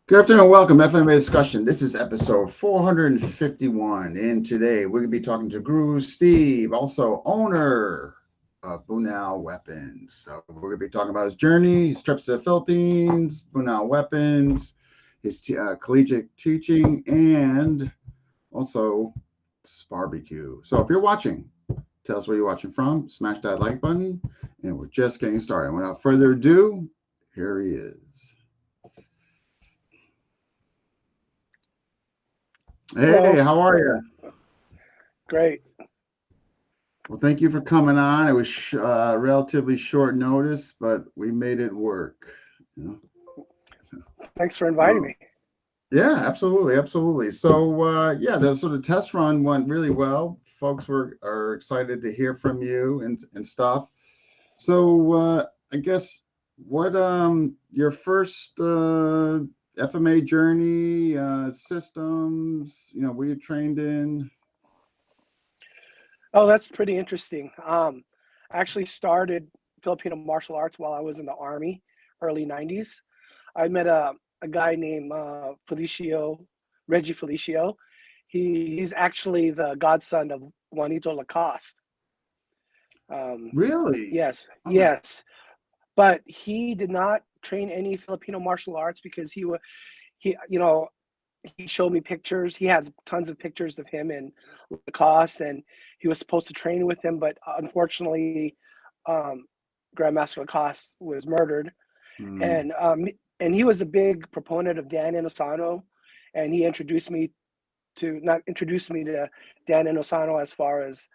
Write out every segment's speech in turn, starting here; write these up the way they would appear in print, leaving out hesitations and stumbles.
Good afternoon, welcome to FMA Discussion. This is episode 451, and today we're going to be talking to Guru Steve, also owner of Bunal Weapons. So we're going to be talking about his journey, his trips to the Philippines, Bunal Weapons, his collegiate teaching, and also barbecue. So if you're watching, tell us where you're watching from, smash that like button, and we're just getting started. Without further ado, here he is. Hey, Hello. how are you? Great. Well, thank you for coming on. It was relatively short notice, but we made it work. You Thanks for inviting know? me. Yeah, absolutely, absolutely. So, yeah, the test run went really well. Folks are excited to hear from you and stuff. So, I guess what your first FMA journey systems, were you trained in? Oh, that's pretty interesting. I actually started Filipino martial arts while I was in the Army, early 90s. I met a guy named Reggie Felicio. He's actually the godson of Juanito Lacoste. Um, Really? yes, Oh, yes. But he did not train any Filipino martial arts because he showed me pictures. He has tons of pictures of him and Lacoste, and he was supposed to train with him, but unfortunately, um, Grandmaster Lacoste was murdered, hmm, and he was a big proponent of Dan Inosanto, and he introduced me to not introduced me to Dan Inosanto as far as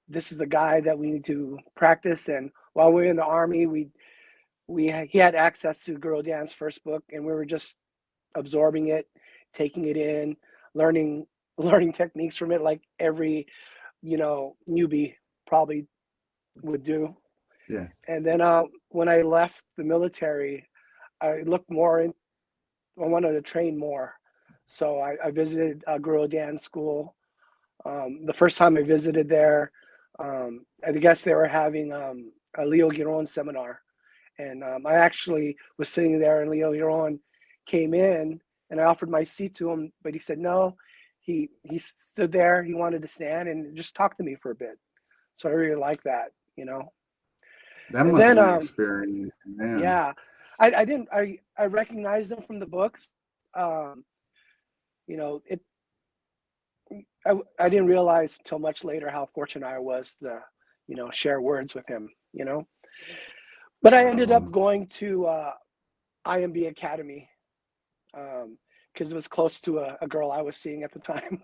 this is the guy that we need to practice. And while we were in the army, he had access to Guro Dan's first book, and we were just absorbing it, taking it in, learning learning techniques from it like every, newbie probably would do. yeah. And then when I left the military, I looked more in, I wanted to train more. So I visited Guru Dan School. The first time I visited there, I guess they were having a Leo Giron seminar. And I actually was sitting there, and Leo Giron came in, and I offered my seat to him, but he said no. He stood there. He wanted to stand and just talk to me for a bit. So I really like that. That And must have then been an experience, man. yeah, I didn't I recognized them from the books. Um, it I didn't realize till much later how fortunate I was to share words with him. But I ended up Wow. going to IMB Academy because it was close to a girl I was seeing at the time.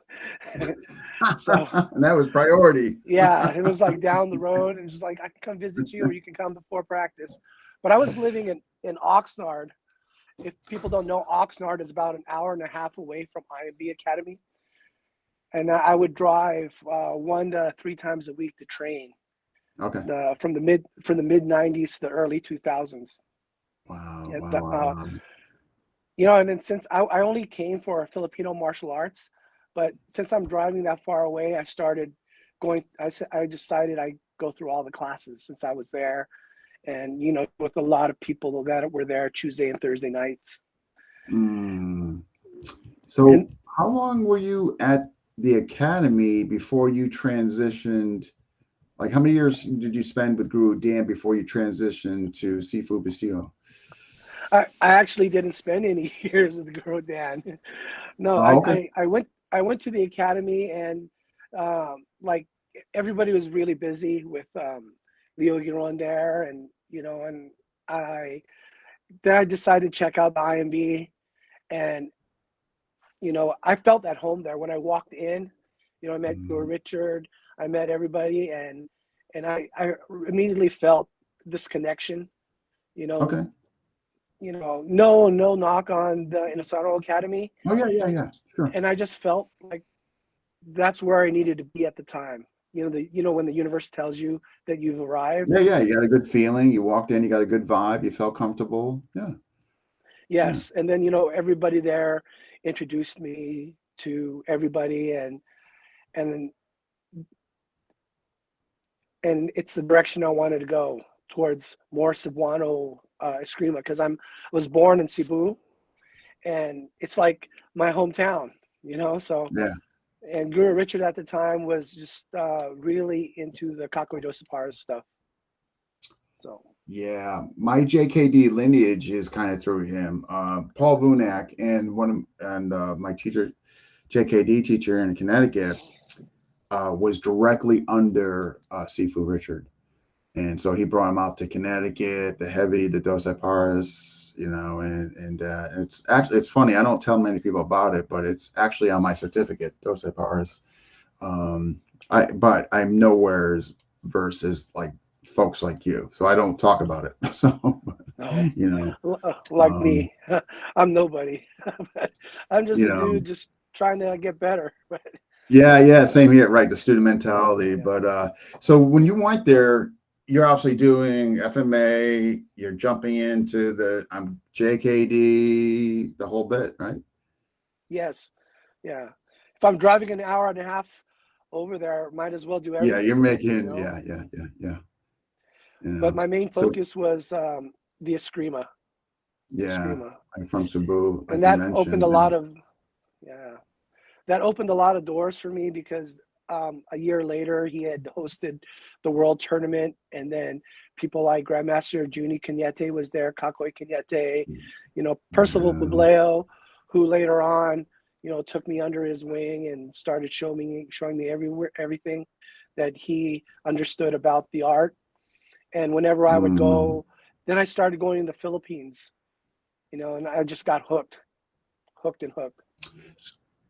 So And that was priority. yeah, it was like down the road, and just like I can come visit you, or you can come before practice. But I was living in Oxnard. If people don't know, Oxnard is about an hour and a half away from IMB Academy, and I would drive 1 to 3 times a week to train. Okay. From the mid '90s to the early 2000s. Wow, Yeah, wow, wow, wow. and then since I only came for Filipino martial arts, but since I'm driving that far away, I started going. I decided I go through all the classes since I was there, and with a lot of people that were there Tuesday and Thursday nights. Mm. And So, how long were you at the academy before you transitioned? Like, how many years did you spend with Guru Dan before you transitioned to Seafood Castillo? I actually didn't spend any years with Guro Dan. No, Oh, okay. I went to the academy, and like everybody was really busy with Leo Giron there, and I then I decided to check out the IMB, and I felt at home there when I walked in. I met Guru Mm. Richard, I met everybody, and I immediately felt this connection. You know, Okay. no knock on the Inosanto Academy, Oh, yeah, yeah, yeah. Sure. and I just felt like that's where I needed to be at the time. When the universe tells you that you've arrived. Yeah, yeah. You got a good feeling. You walked in, you got a good vibe. You felt comfortable. Yeah, yeah. Yes, and then everybody there introduced me to everybody, and and it's the direction I wanted to go towards more Cebuano Eskrima because I was born in Cebu, and it's like my hometown, So, Yeah. and Guru Richard at the time was just really into the Kakoi Dosapara stuff. So, Yeah, my JKD lineage is kind of through him. Paul Vunak and my teacher, JKD teacher in Connecticut, was directly under Sifu Richard, and so he brought him out to Connecticut, the Dosai Paras, and it's funny. I don't tell many people about it, but it's actually on my certificate, Dosai Paras. But I'm nowhere's versus like folks like you, so I don't talk about it. So, no, you know, like um, me, I'm nobody. I'm just you a know, dude just trying to get better. But yeah, same here, right? The student mentality. yeah, But so when you went there, you're obviously doing FMA. You're jumping into the JKD, the whole bit, right? yes, yeah. If I'm driving an hour and a half over there, might as well do Yeah, you're everything, making, yeah. But my main So focus was the Eskrima, the yeah, Eskrima, I'm from Cebu, and like you that opened a mentioned. lot of yeah, that opened a lot of doors for me because a year later he had hosted the world tournament, and then people like Grandmaster Juni Kenyete was there, Kakoi Kenyete, Percival Yeah. Bubleo, who later on took me under his wing and started showing me everything that he understood about the art. And whenever I would Mm. go, then I started going to the Philippines, and I just got hooked and hooked.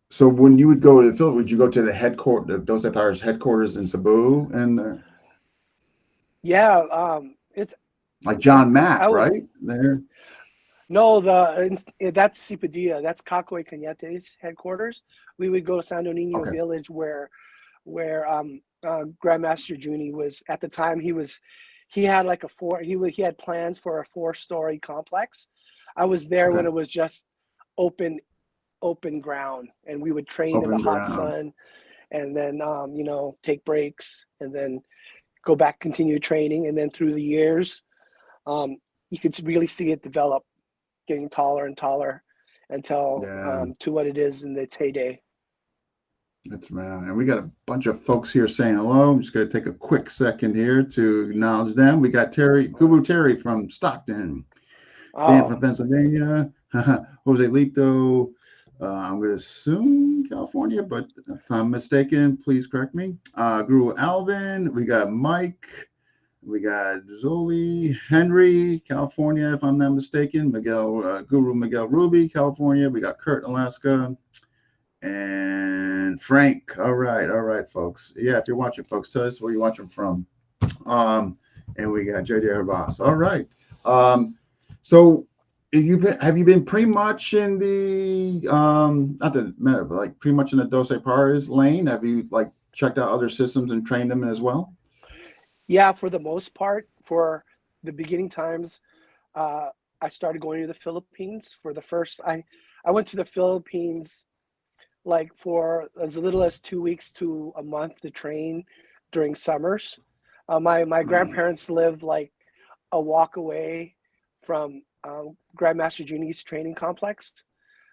So when you would go to the Philippines, would you go to the headquarters, those Empires headquarters in Cebu, and Yeah, it's like John Mack, I would right there? no that's Cipadilla, that's Cacoy Cañete's headquarters. We would go to Santo Nino Okay, Village where Grandmaster Juni was at the time. He had like he had plans for a 4-story complex. I was there when okay, it was just open open ground, and we would train in the open hot ground. sun, and then take breaks, and then go back, continue training, and then through the years, um, you could really see it develop, getting taller and taller until Yeah, to what it is in its heyday. that's man. And we got a bunch of folks here saying hello. I'm just going to take a quick second here to acknowledge them. We got Guru Terry from Stockton, Dan Oh, from Pennsylvania, Jose Lito. I'm going to assume California, but if I'm mistaken, please correct me. Guru Alvin. We got Mike. We got Zoli Henry, California, if I'm not mistaken. Guru Miguel Ruby, California. We got Kurt, Alaska, and Frank. All right, folks. Yeah, if you're watching, folks, tell us where you're watching from. Um, and we got JJ Harbas. All right. So have you been pretty much in the not that it matter, but like pretty much in the Dose Pares lane? Have you like checked out other systems and trained them as well? yeah, for the most part, for the beginning times, uh, I started going to the Philippines for the first. I went to the Philippines like for as little as 2 weeks to a month to train during summers. My grandparents lived like a walk away from Grandmaster Juni's training complex,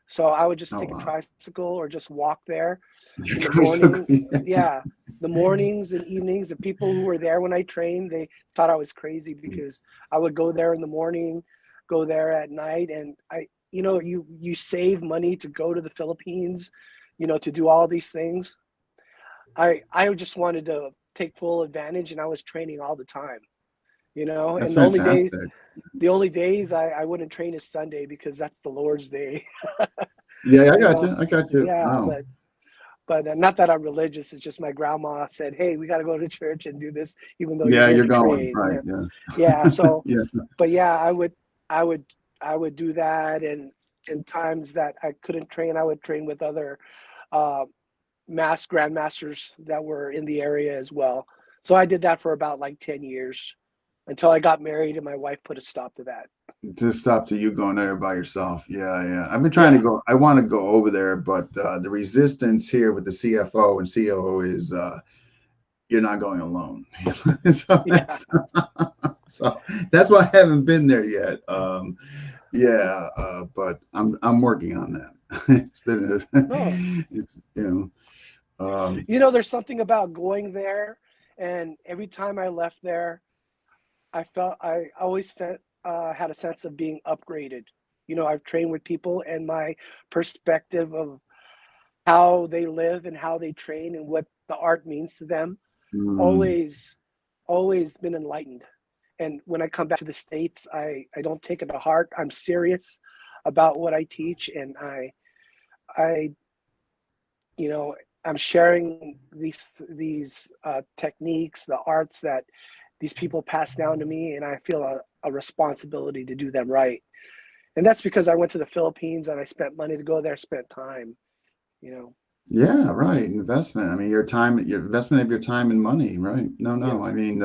so I would just Oh take a wow. tricycle or just walk there You're in the morning. tricycling. Yeah, the mornings and evenings. The people who were there when I trained, they thought I was crazy because I would go there in the morning, go there at night, and you save money to go to the Philippines, to do all these things. I just wanted to take full advantage, and I was training all the time. That's And fantastic. the only days I wouldn't train is Sunday because that's the Lord's day. Yeah, I you got know, you. I got you. yeah, Oh, but not that I'm religious. It's just my grandma said, "Hey, we got to go to church and do this, even though you're yeah, here you're to going train." right. Yeah, Yeah, yeah. So, yeah, but yeah, I would, I would do that, and in times that I couldn't train, I would train with other uh, grandmasters that were in the area as well. So I did that for about like 10 years until I got married, and my wife put a stop to that. to stop to you going there by yourself. Yeah, yeah. I've been trying to Yeah, go. I want to go over there, but the resistance here with the CFO and COO is you're not going alone. so yeah. that's so that's why I haven't been there yet. Yeah, but I'm working on that. It's been No, it's there's something about going there, and every time I left there, I always felt had a sense of being upgraded. I've trained with people, and my perspective of how they live and how they train and what the art means to them mm, always always been enlightened. And when I come back to the States, I don't take it to heart. I'm serious about what I teach, and I you know I'm sharing these techniques, the arts that these people pass down to me, and I feel a responsibility to do them right. And that's because I went to the Philippines and I spent money to go there, spent time, you know. yeah, right. Investment. I mean, your investment of your time and money, right? No, no. I Yes. mean,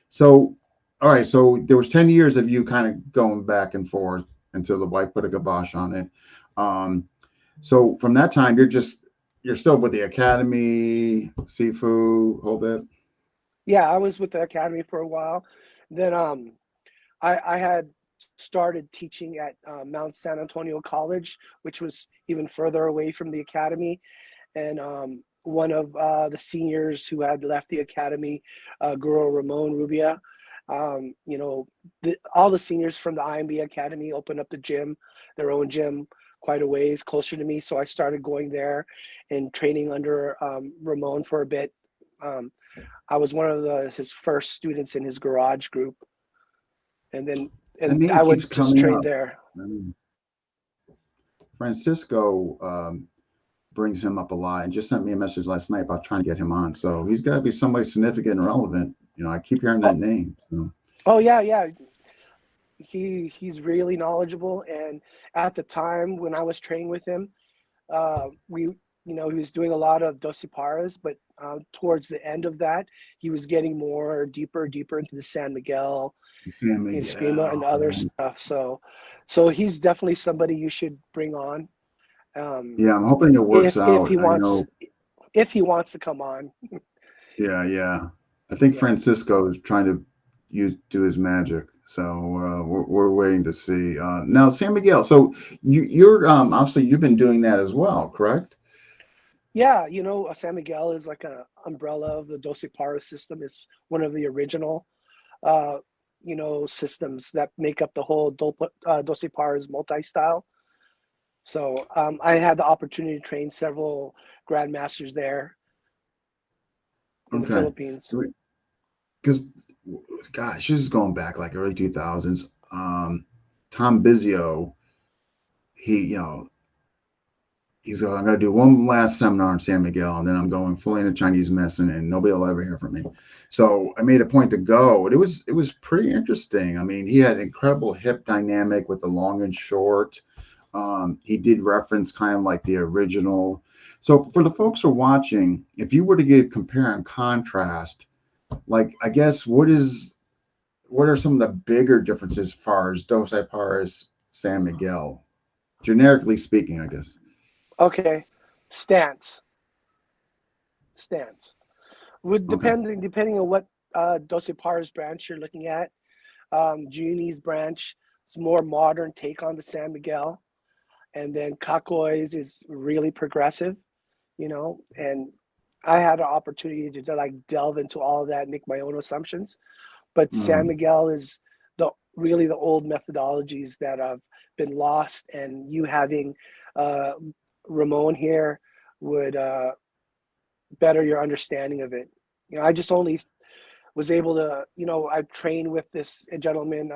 so all right. So there was 10 years of you kind of going back and forth until the wife put a kibosh on it. Um, so from that time, you're still with the academy, seafood, whole bit. Yeah, I was with the academy for a while. Then I had started teaching at Mount San Antonio College, which was even further away from the academy. And one of the seniors who had left the academy, Guro Ramon Rubia, all the seniors from the IMB Academy opened up the gym, their own gym, quite a ways closer to me. So I started going there and training under Ramon for a bit. Um, I was one of his first students in his garage group, and then That and name I keeps would just coming train up. there. Francisco brings him up a lot and just sent me a message last night about trying to get him on. So he's got to be somebody significant and relevant. I keep hearing that Oh, name. So oh yeah, yeah. He's really knowledgeable, and at the time when I was training with him, we he was doing a lot of dosiparas, but towards the end of that, he was getting more deeper into the San Miguel San and Eskrima Miguel. and other stuff. So he's definitely somebody you should bring on, um, Yeah, I'm hoping it works if out. he I wants know. if he wants to come on. Yeah, yeah. I think Yeah. Francisco is trying to do his magic. So we're waiting to see. Now, San Miguel. So you're obviously you've been doing that as well, correct? Yeah, San Miguel is like a umbrella of the Dosipara system. It's one of the original, uh, systems that make up the whole Dosipara's multi-style. So I had the opportunity to train several grandmasters there in the Okay. Philippines. Because gosh, this is going back like early 2000s. Tom Bizio, he he's going, I'm going to do one last seminar in San Miguel, and then I'm going fully into Chinese medicine, and nobody will ever hear from me. So I made a point to go. And it was pretty interesting. I mean, he had incredible hip dynamic with the long and short. He did reference kind of like the original. So for the folks who are watching, if you were to give compare and contrast, like I guess what are some of the bigger differences as far as Dos Equipars, San Miguel, generically speaking, I guess. Okay, stance, stance. Would Okay. depending on what Dosipara's branch you're looking at. Junie's branch is more modern take on the San Miguel, and then Kakoi's is really progressive, and I had an opportunity to like delve into all of that and make my own assumptions. But San Mm, Miguel is the old methodologies that have been lost, and you having uh, Ramon here would better your understanding of it. I just only was able to, I trained with this gentleman,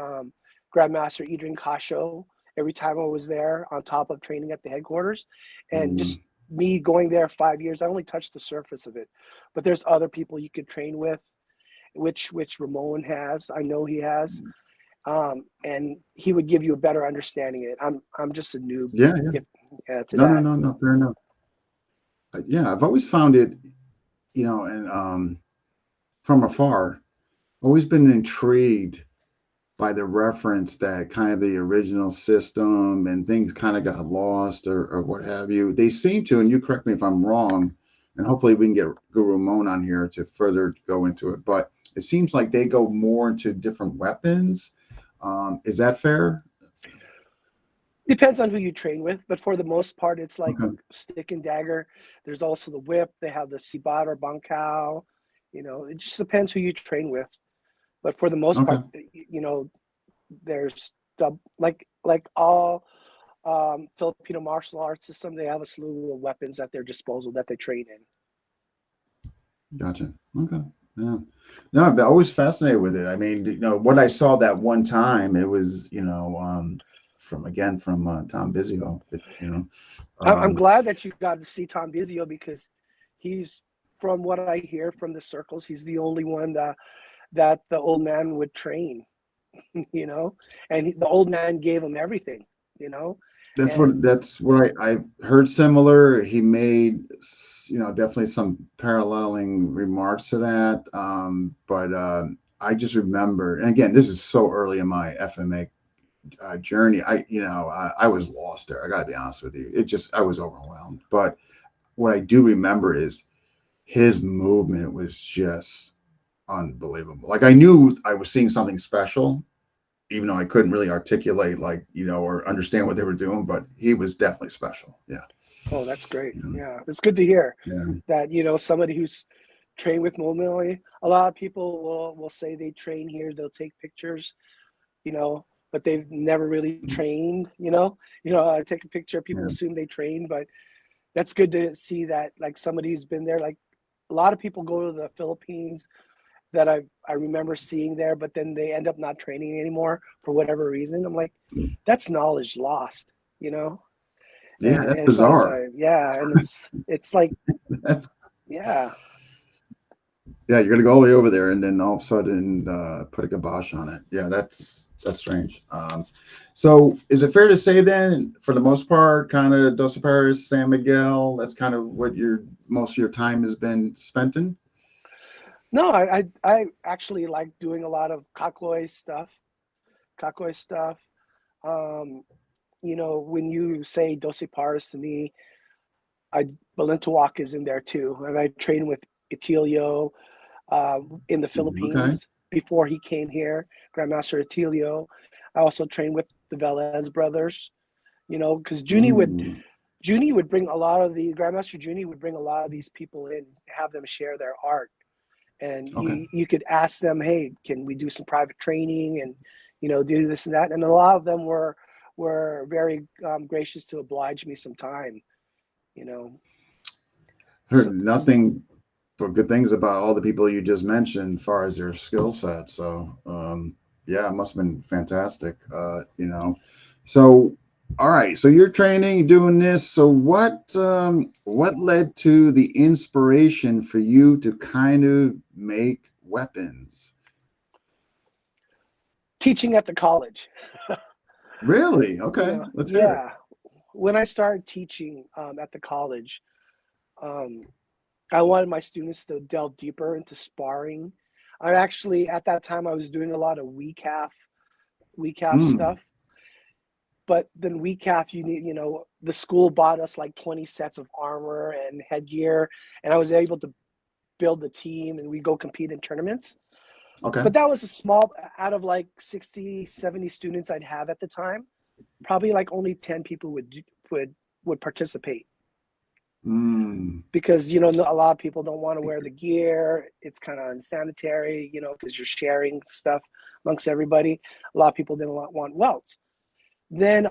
Grandmaster Adrian Casho, every time I was there on top of training at the headquarters. And mm, just me going there 5 years, I only touched the surface of it. But there's other people you could train with, which Ramon has. I know he has. And he would give you a better understanding of it. I'm just a noob yeah, yeah. if, to No, no, that. no, no. Fair enough. Yeah, I've always found it, and from afar, always been intrigued by the reference that kind of the original system and things kind of got lost or what have you. They seem to, and you correct me if I'm wrong, and hopefully we can get Guru Mon on here to further go into it. But it seems like they go more into different weapons. Is that fair? Depends on who you train with, but for the most part, it's like Okay. stick and dagger. There's also the whip. They have the sibat or bangkao. It just depends who you train with. But for the most Okay. part, there's like all Filipino martial arts system. They have a slew of weapons at their disposal that they train in. Gotcha. Okay. Yeah. No, I've been always fascinated with it. I mean, what I saw that one time, it was, from Tom Bizio, I'm um, glad that you got to see Tom Bizio because he's, from what I hear from the circles, he's the only one that the old man would train, and the old man gave him everything, and that's what I heard similar. He made, definitely some paralleling remarks to that. But I just remember, and again, this is so early in my FMA journey. I was lost there. I got to be honest with you. I was overwhelmed. But what I do remember is his movement was just unbelievable. Like I knew I was seeing something special, even though I couldn't really articulate, like, or understand what they were doing, but he was definitely special. Yeah. oh, that's great. Yeah. Yeah, it's good to hear Yeah. that somebody who's trained with Momoi. A lot of people will say they train here. They'll take pictures, but they've never really trained. I take a picture. People Yeah. assume they train, but that's good to see that like somebody who's been there. Like a lot of people go to the Philippines that I remember seeing there, but then they end up not training anymore for whatever reason. I'm like, that's knowledge lost, Yeah. and That's it's bizarre. like, yeah, and it's like, yeah. Yeah. You're going to go all the way over there and then all of a sudden put a kibosh on it. Yeah. That's strange. So is it fair to say then, for the most part, kind of Dos Paris, San Miguel, that's kind of what most of your time has been spent in? No, I actually like doing a lot of Kakoi stuff. Kakoi stuff. Um, when you say Dosi Paris to me, Balintawak is in there too. And I trained with Itilio in the Okay. Philippines before he came here, Grandmaster Itilio. I also trained with the Velez brothers, because Ooh, Junie would bring a lot of the Grandmaster Junie would bring a lot of these people in, have them share their art. And okay. you could ask them, hey, can we do some private training and do this and that? And a lot of them were very gracious to oblige me some time, you know. Heard So because nothing but good things about all the people you just mentioned as far as their skill set. So, yeah, it must have been fantastic. So, all right. So you're training, doing this. So what led to the inspiration for you to kind of make weapons? teaching at the college, Really? Okay, let's hear it. yeah. When I started teaching at the college, um, I wanted my students to delve deeper into sparring. I actually, at that time, I was doing a lot of WECAF Mm, stuff. But then WECAF, you need, the school bought us like 20 sets of armor and headgear, and I was able to build the team and we go compete in tournaments. okay. But that was a small, out of like 60, 70 students I'd have at the time, probably like only 10 people would would participate Mm, because a lot of people don't want to wear the gear. It's kind of unsanitary, because you're sharing stuff amongst everybody. A lot of people didn't want welts. Then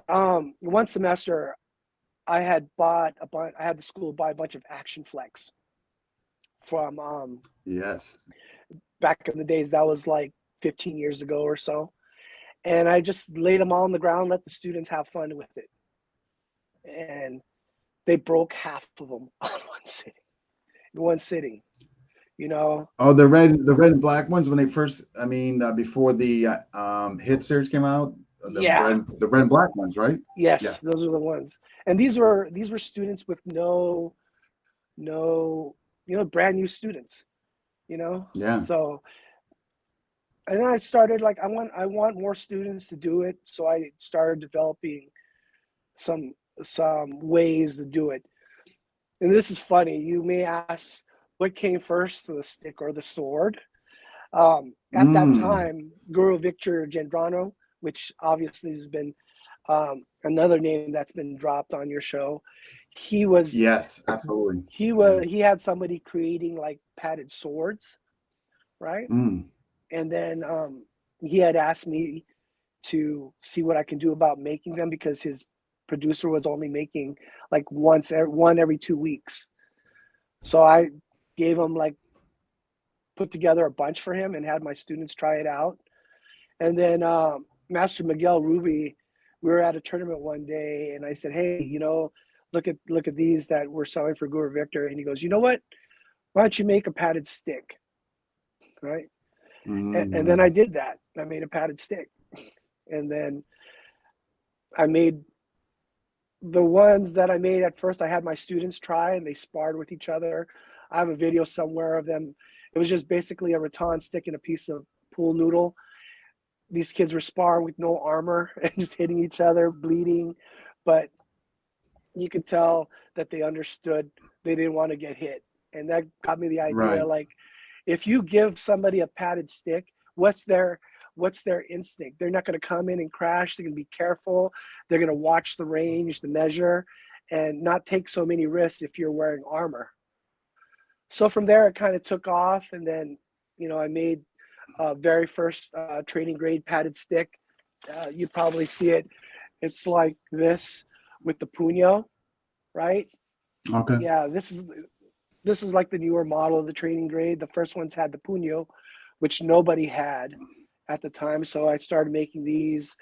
one semester I had bought I had the school buy a bunch of Action Flex from yes. back in the days. That was like 15 years ago or so. And I just laid them all on the ground, let the students have fun with it. And they broke half of them on one sitting. One sitting, you know. Oh, the red and black ones when they first, I mean, before the hit series came out, Yeah. the red and black ones, right? Yeah, Yes, those are the ones. And these were students with no brand new students, yeah. So, and then I started like I want more students to do it, so I started developing some ways to do it. And this is funny. You may ask, what came first, the stick or the sword? At that Mm, time, Guru Victor Gendrano, which obviously has been Another name that's been dropped on your show. He was Yes, absolutely. Yeah. he had somebody creating like padded swords, right? Mm. And then he had asked me to see what I can do about making them because his producer was only making like one every 2 weeks. So I gave him like put together a bunch for him and had my students try it out. And then Master Miguel Ruby, we were at a tournament one day, and I said, "Hey, look at these that we're selling for Guru Victor." And he goes, "You know what? Why don't you make a padded stick, right?" And then I Mm. did that. I made a padded stick, and then I made the ones that I made at first. I had my students try, and they sparred with each other. I have a video somewhere of them. It was just basically a rattan stick and a piece of pool noodle. These kids were sparring with no armor and just hitting each other, bleeding, but you could tell that they understood they didn't want to get hit. And that got me the idea, Right. like, if you give somebody a padded stick, what's their instinct? They're not going to come in and crash. They're going to be careful. They're going to watch the range, the measure, and not take so many risks if you're wearing armor. So from there it kind of took off, and then I made very first training grade padded stick. You probably see it. It's like this with the puño, right? Okay. Yeah, this is like the newer model of the training grade. The first ones had the puño, which nobody had at the time. So I started making these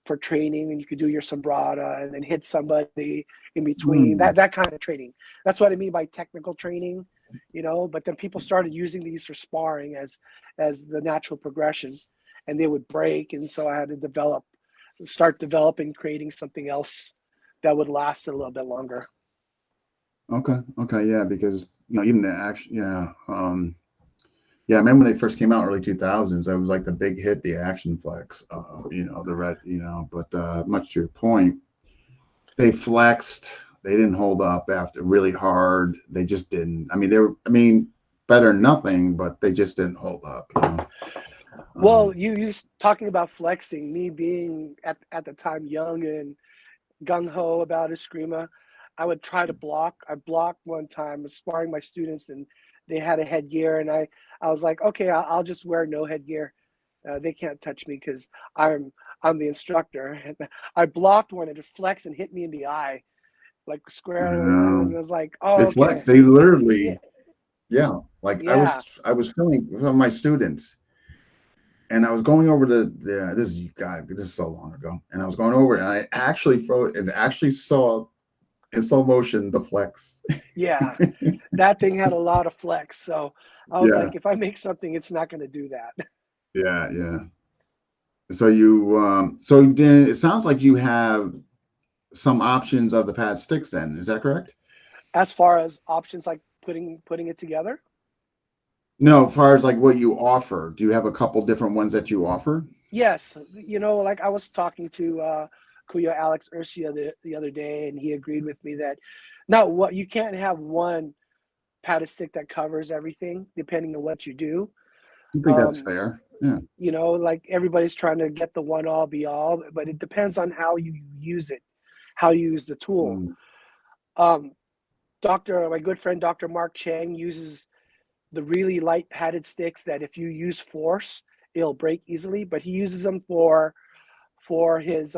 for training, and you could do your sombrada and then hit somebody in between. Mm. That kind of training. That's what I mean by technical training. But then people started using these for sparring as the natural progression, and they would break, and so I had to start developing, creating something else that would last a little bit longer. Okay. Okay. Yeah, because even the action. Yeah. Yeah, I remember when they first came out, early 2000s. That was like the big hit, the Action Flex. The red. But much to your point, they flexed. They didn't hold up after really hard. They just didn't. I mean, they were. I mean, better than nothing, but they just didn't hold up. Well, Um, you talking about flexing, me being at the time young and gung ho about eskrima, I would try to block. I blocked one time, sparring my students, and they had a headgear, and I was like, okay, I'll just wear no headgear. They can't touch me because I'm the instructor. And I blocked one, and it flexed and hit me in the eye, like squarely, and um, it was like, oh, they okay, flex. They yeah, literally. Yeah. Like I yeah, was. I was filming with some of my students, and I was going over this is God, this is so long ago, and I was going over it, and I actually saw in slow motion the flex. yeah. That thing had a lot of flex, so I was Yeah, like, if I make something, it's not going to do that. yeah, yeah. So then it sounds like you have some options of the pad sticks. Then is that correct? As far as options like putting it together, No, as far as like what you offer, do you have a couple different ones that you offer? yes, like I was talking to Kuya Alex Ursia the other day, and he agreed with me that not what you can't have one padded stick that covers everything, depending on what you do. I think that's Um, fair. Yeah. like everybody's trying to get the one all be all, but it depends on how you use it, how you use the tool. Mm, Um, my good friend Dr. Mark Chang uses the really light padded sticks that if you use force, it'll break easily. But he uses them for his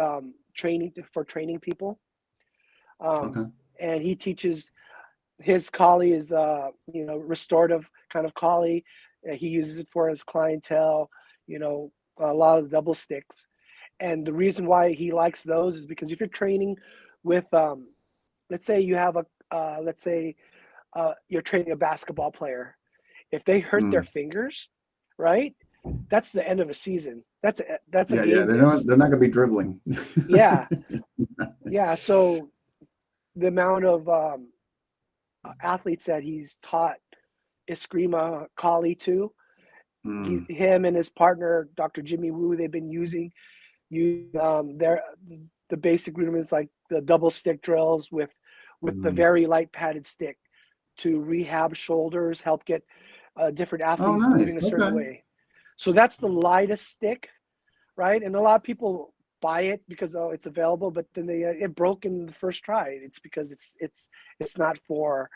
training people, um, okay. and he teaches his collie is restorative kind of collie. He uses it for his clientele. You know, a lot of the double sticks, and the reason why he likes those is because if you're training with, let's say you have let's say you're training a basketball player. If they hurt their Mm. fingers, right? That's the end of a season. That's a Yeah, yeah. game They're not. miss. They're not gonna be dribbling. Yeah, yeah. So the amount of athletes that he's taught Eskrima Kali to, Mm, him and his partner Dr. Jimmy Woo, they've been using their the basic rudiments like the double stick drills with the mm. very light padded stick to rehab shoulders, help get different Oh, athletes nice. moving a certain Okay. way. So that's the lightest stick, right? And a lot of people buy it because it's available, but then it broke in the first try. It's because it's not for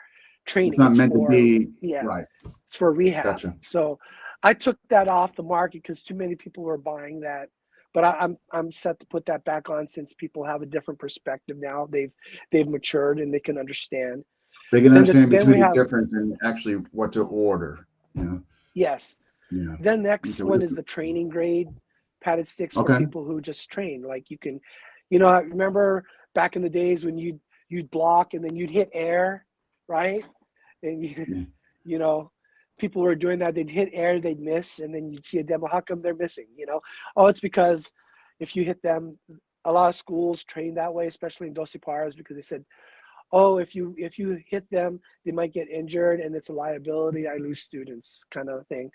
It's training. not It's meant to for, be yeah, right. it's for rehab. Gotcha. So I took that off the market because too many people were buying that. But I'm set to put that back on since people have a different perspective now. They've matured and they can understand. They can understand Then we between the have, difference and actually what to order. You know. yes. Yeah. Then next Okay. one is the training grade padded sticks for Okay. people who just train. Like you can, I remember back in the days when you'd block and then you'd hit air, right? And Yeah. you know, people were doing that. They'd hit air, they'd miss, and then you'd see a demo. How come they're missing? Oh, it's because if you hit them, a lot of schools train that way, especially in Doce Paras, because they said, oh, if you hit them, they might get injured, and it's a liability. I lose students, kind of thing.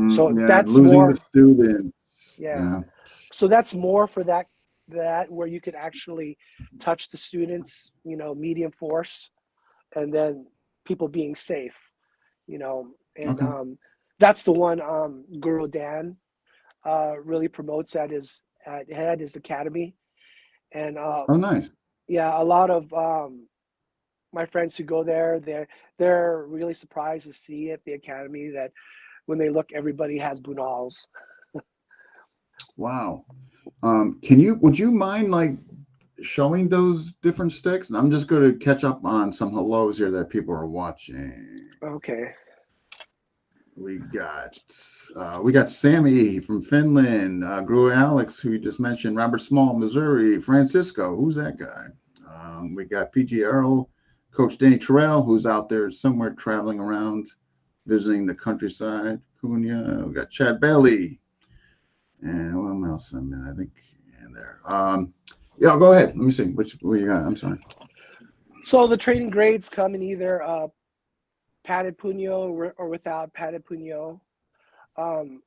So Yeah. that's Losing the more, students. yeah. Yeah. So that's more for that where you could actually touch the students, medium force, and then people being safe, and Okay. that's the one Guro Dan really promotes at his academy, and Oh, nice. yeah, a lot of my friends who go there, they're really surprised to see at the academy that when they look, everybody has Bunals. Wow. Would you mind like showing those different sticks? And I'm just going to catch up on some hellos here that people are watching. Okay. We got Sammy from Finland, Gru Alex, who you just mentioned, Robert Small, Missouri, Francisco, who's that guy? We got PG Earl, Coach Danny Terrell, who's out there somewhere traveling around, visiting the countryside. Cunha, we got Chad Bailey, and what else? I think in there. Yeah, go ahead. Let me see. What you got? I'm sorry. So the training grades come in either padded punyo or without padded punyo. Um,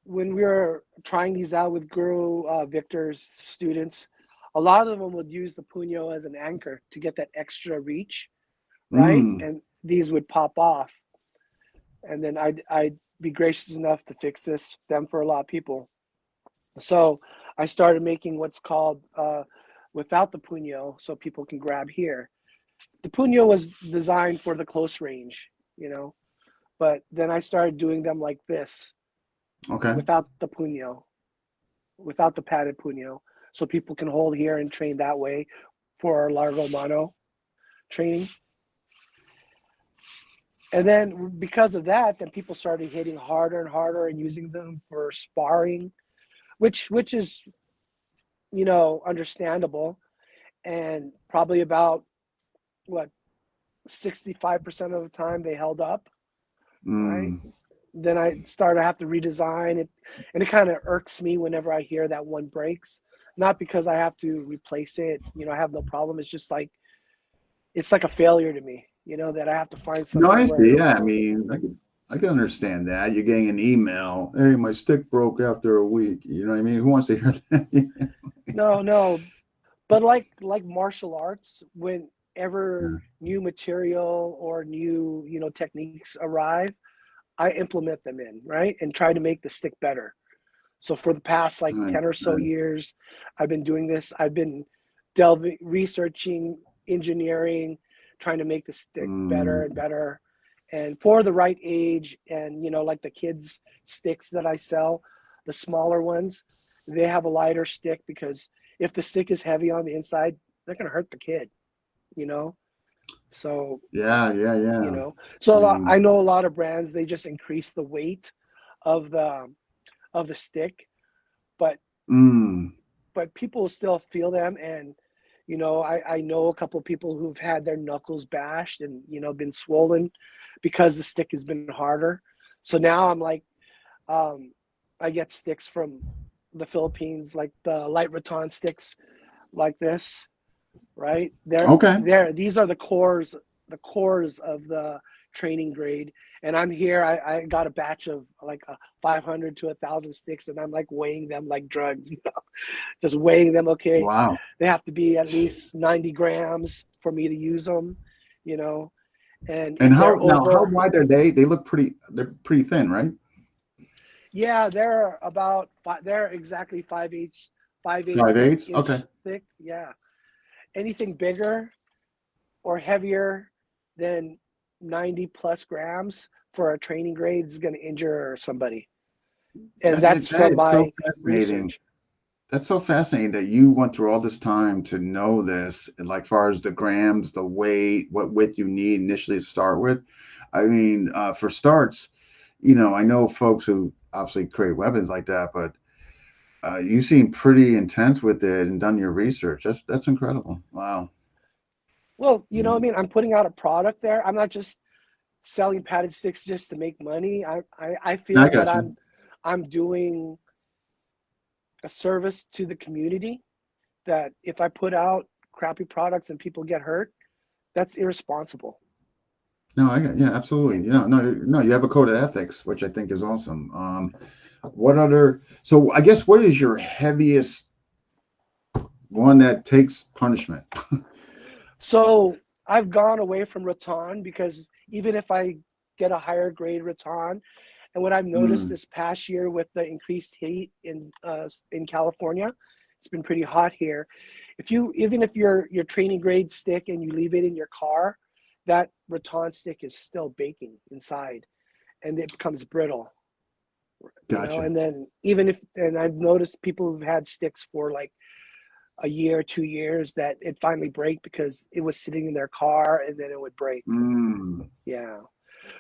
when we were trying these out with Guru Victor's students, a lot of them would use the punyo as an anchor to get that extra reach, right? Mm, And these would pop off. And then I'd be gracious enough to fix them for a lot of people. So I started making what's called without the punyo so people can grab here. The punyo was designed for the close range, but then I started doing them like this okay. without the punyo, without the padded punyo, so people can hold here and train that way for our largo mano training. And then because of that, then people started hitting harder and harder and using them for sparring, which is understandable, and probably about what 65% of the time they held up, right? Mm. Then I started to have to redesign it, and it kind of irks me whenever I hear that one breaks. Not because I have to replace it, I have no problem. It's just like it's like a failure to me, that I have to find No, something I where see. Yeah, I mean, I can understand that. You're getting an email, hey, my stick broke after a week. You know what I mean? Who wants to hear that? no, but like martial arts, whenever Yeah. new material or new techniques arrive, I implement them in, right, and try to make the stick better. So for the past like 10 Nice, or so nice. years, I've been doing this. I've been delving, researching, engineering, trying to make the stick better Mm, and better. And for the right age, and like the kids' sticks that I sell, the smaller ones, they have a lighter stick because if the stick is heavy on the inside, they're gonna hurt the kid, you know. So yeah, yeah, you yeah. know, I I mean, know a lot of brands, they just increase the weight of the stick, but mm, people still feel them. And I know a couple of people who've had their knuckles bashed and been swollen because the stick has been harder. So now I'm like, I get sticks from the Philippines, like the light rattan sticks like this, right? okay. These are the cores of the training grade. And I'm here. I got a batch of like 500 to 1,000 sticks, and I'm like weighing them like drugs, just weighing them. Okay, Wow. they have to be at least 90 grams for me to use them, you know. And And if they're how over, wide are they? They're pretty thin, right? yeah, they're about they're exactly 5/8 5/8 5/8. inch Okay. thick. Yeah. Anything bigger or heavier than 90 plus grams for a training grade is going to injure somebody. And That's that's it. That from is so my fascinating. research. That's so fascinating that you went through all this time to know this, and like far as the grams, the weight, what width you need initially to start with. I mean, for starts, I know folks who obviously create weapons like that, but you seem pretty intense with it and done your research. That's incredible. Wow. Well, you know what I Mm. mean? I'm putting out a product there. I'm not just selling padded sticks just to make money. I I feel that got you. I'm doing a service to the community, that if I put out crappy products and people get hurt, that's irresponsible. No, I got, yeah, Yeah. absolutely. Yeah, no, no, you have a code of ethics, which I think is awesome. What other, so I guess what is your heaviest one that takes punishment? So I've gone away from rattan because even if I get a higher grade rattan, and what I've noticed Mm, this past year with the increased heat in California, it's been pretty hot here. If you even if your training grade stick and you leave it in your car, that rattan stick is still baking inside, and it becomes brittle. gotcha. And then even if and I've noticed people who've had sticks for like a year, 2 years, that it finally break because it was sitting in their car and then it would break. Mm, Yeah.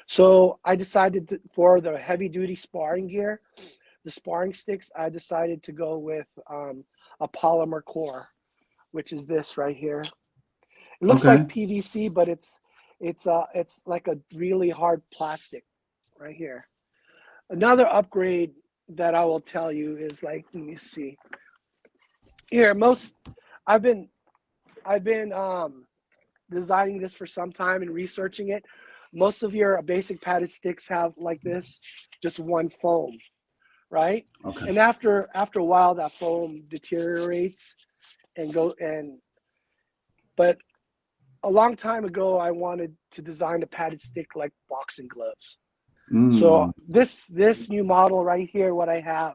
So I decided for the heavy duty sparring gear, the sparring sticks, I decided to go with a polymer core, which is this right here. It looks okay. like PVC, but it's like a really hard plastic right here. Another upgrade that I will tell you is, like, let me see here. I've been I've been designing this for some time and researching it. Most of your basic padded sticks have like this, just one foam, right? Okay. And after a while, that foam deteriorates and go and but a long time ago, I wanted to design a padded stick like boxing gloves. So Mm, this new model right here, what I have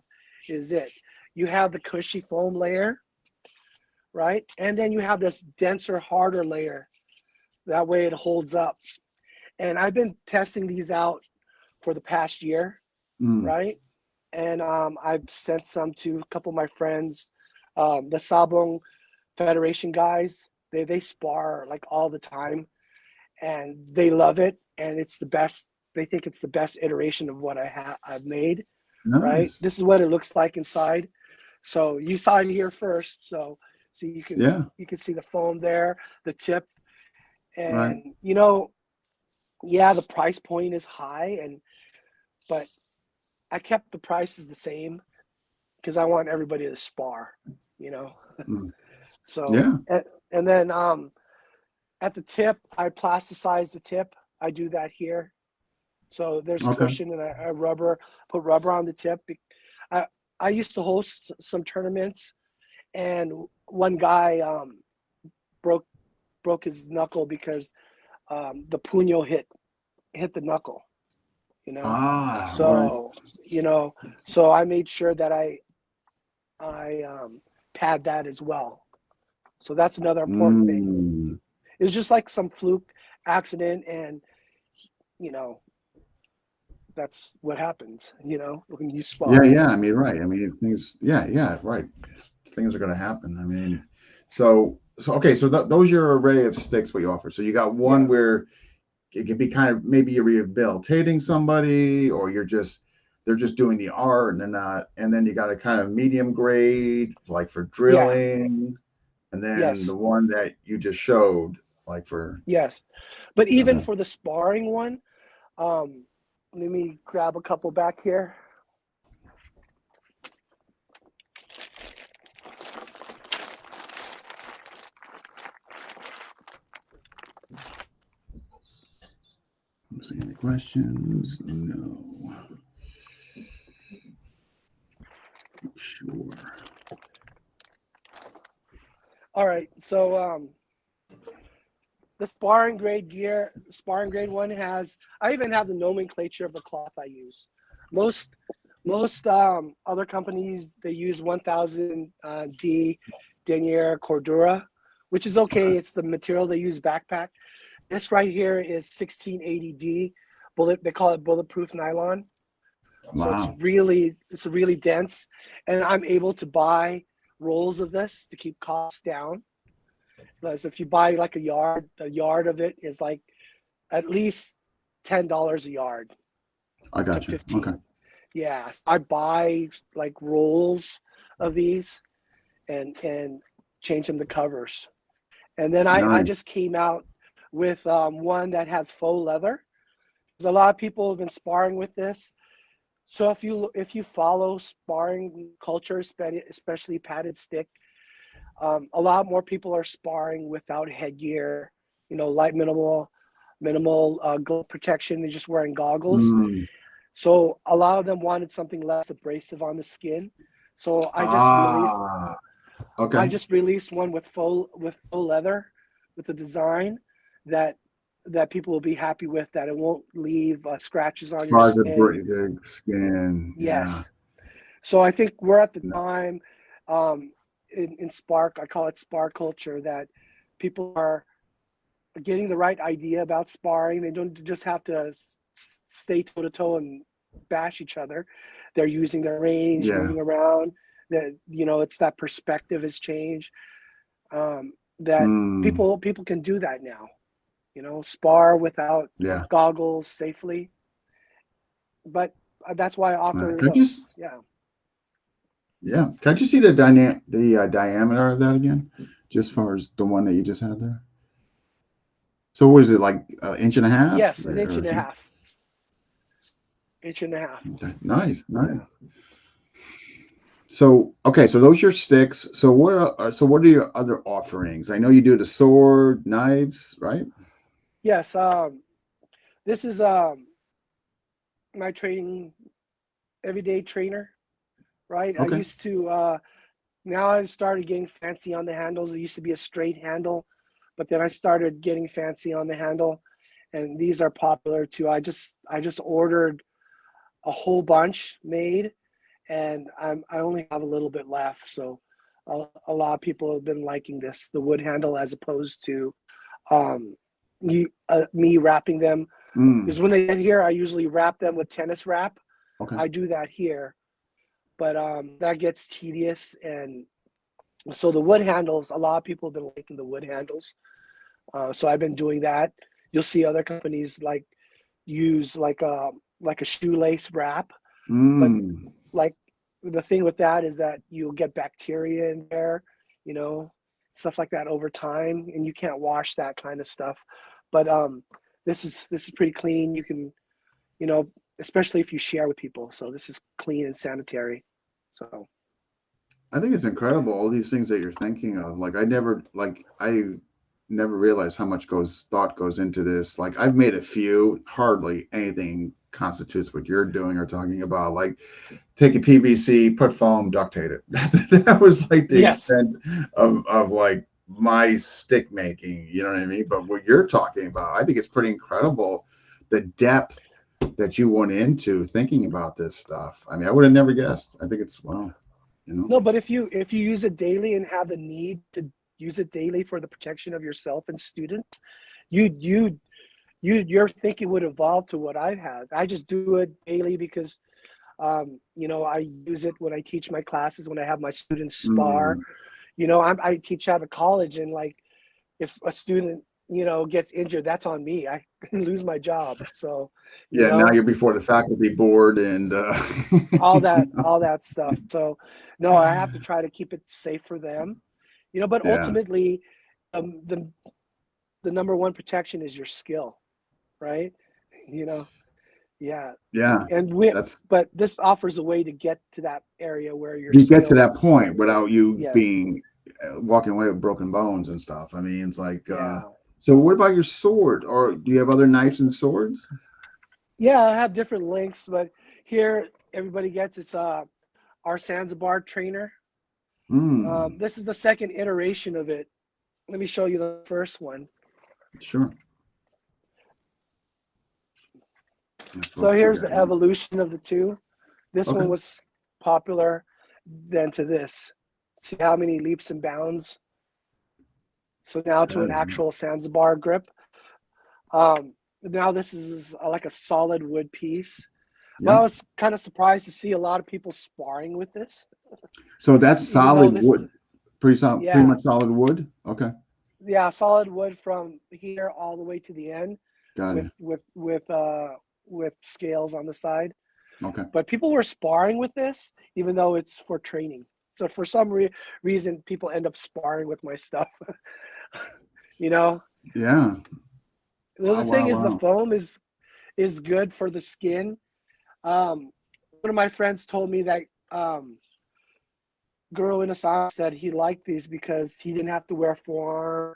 is it. You have the cushy foam layer, right? And then you have this denser, harder layer. That way it holds up. And I've been testing these out for the past year, mm. right? And I've sent some to a couple of my friends, the Sabong Federation guys. They spar like all the time, and they love it. And it's the best. They think it's the best iteration of what I've made. Right. Nice. This is what it looks like inside. So you saw it here first. So Yeah, you can see the foam there, the tip, right. and yeah, the price point is high, but I kept the prices the same because I want everybody to spar, you know. Mm. So Yeah, and then at the tip, I plasticize the tip. I do that here. So there's okay. cushion, and I put rubber on the tip. I I used to host some tournaments, and one guy broke broke his knuckle because the puño hit the knuckle. You know, Ah, right. so you know, so I made sure that I pad that as well. So that's another important thing. Mm. It was just like some fluke accident, and you know that's what happens. When you Yeah, spar. yeah. I mean, right. I mean, things. Yeah, yeah. Right. Things are going to happen. I mean, so okay. So those are your array of sticks what you offer. So you got one Yeah, where it could be kind of maybe you're rehabilitating somebody, or they're just doing the art and they're not. And then you got a kind of medium grade, like for yeah, drilling, and then yes, the one that you just showed, like for. yes. But even Okay. for the sparring one, um, let me grab a couple back here. Let's see any questions? No. Sure. All right, so the sparring grade gear, sparring grade one has. I even have the nomenclature of the cloth I use. Most Most other companies, they use 1000 D denier cordura, which is okay. It's the material they use backpack. This right here is 1680 D bullet. They call it bulletproof nylon. So Wow. it's really dense, and I'm able to buy rolls of this to keep costs down. Because if you buy like a yard of it is like at least $10 a yard I to got you. Okay. 15. Yeah, so I buy like rolls of these and change them to covers. And then I Nice. just came out with one that has faux leather. Because a lot of people have been sparring with this. So if you follow sparring culture, especially padded stick, a lot more people are sparring without headgear. Light minimal glove protection. They're just wearing goggles. Mm. So a lot of them wanted something less abrasive on the skin. So Ah, I okay. just released one with faux leather, with a design that people will be happy with. That it won't leave scratches As on your far as the skin. big skin, yeah. Yes. So I think we're at the time in Spark. I call it Spark culture, that people are getting the right idea about sparring. They don't just have to stay toe to toe and bash each other. They're using their range, Yeah. moving around. That it's that perspective has changed. That Mm. people can do that now. Spar without Yeah. goggles safely. But that's why I offer Could you those. Yeah. yeah. Could you see the diameter of that again? Just as far as the one that you just had there. So what is it, like an inch and a half Yes, an inch or and a something? half. Inch and a half. Okay. Nice, nice. Yeah. So okay, so those are your sticks. So what are your other offerings? I know you do the sword, knives, right? Yes. This is my training, everyday trainer, right? I Okay. used to now I started getting fancy on the handles. It used to be a straight handle, but then I started getting fancy on the handle, and these are popular too. I just ordered a whole bunch made, and I only have a little bit left. So a lot of people have been liking the wood handle, as opposed to um, me wrapping them. Mm. Because when they get here, I usually wrap them with tennis wrap. Okay. I do that here, but that gets tedious. And so the wood handles, a lot of people have been liking the wood handles. So I've been doing that. You'll see other companies use like a shoelace wrap, but Mm. like the thing with that is that you'll get bacteria in there, you know, stuff like that over time, and you can't wash that kind of stuff. But this is pretty clean. You can, you know, especially if you share with people. So this is clean and sanitary. So I think it's incredible all these things that you're thinking of. I never realized how much thought goes into this. Like I've made a few, hardly anything constitutes what you're doing or talking about. Like take a PVC, put foam, duct tape it. That was like the yes, extent of like my stick making, you know what I mean? But what you're talking about, I think it's pretty incredible the depth that you went into thinking about this stuff. I mean, I would have never guessed. I think it's wow, you know? no, but if you use it daily and have the need to use it daily for the protection of yourself and students, you you your thinking would evolve to what I've had. I just do it daily because I use it when I teach my classes, when I have my students spar. Mm. I teach out of college, and like if a student gets injured, that's on me. I can lose my job. So you Yeah, now know you're before the faculty board and all that stuff. So no, I have to try to keep it safe for them. But yeah, ultimately, the number one protection is your skill, right? You know, yeah. yeah. And we That's but this offers a way to get to that area where your you get to skill that is. point without you Yes. being walking away with broken bones and stuff. I mean, it's like Yeah. so what about your sword? Or do you have other knives and swords? Yeah, I have different links, but here everybody gets it's our Zanzibar trainer. Mm, This is the second iteration of it. Let me show you the first one. sure. Yeah, So flip through here's that the here. evolution of the two. This Okay. one was popular than to this. See how many leaps and bounds? So now to an actual Zanzibar grip. Now this is like a solid wood piece. But I Yeah. was kind of surprised to see a lot of people sparring with this, So that's even though solid this is, wood, pretty yeah, much solid wood. Okay. yeah, solid wood from here all the way to the end Got with it. with scales on the side. Okay. But people were sparring with this, even though it's for training. So for some reason, people end up sparring with my stuff. you know, Yeah. the Wow. other thing Wow. is the Wow. foam is good for the skin. One of my friends told me that Guro in Assam said he liked these because he didn't have to wear forearm.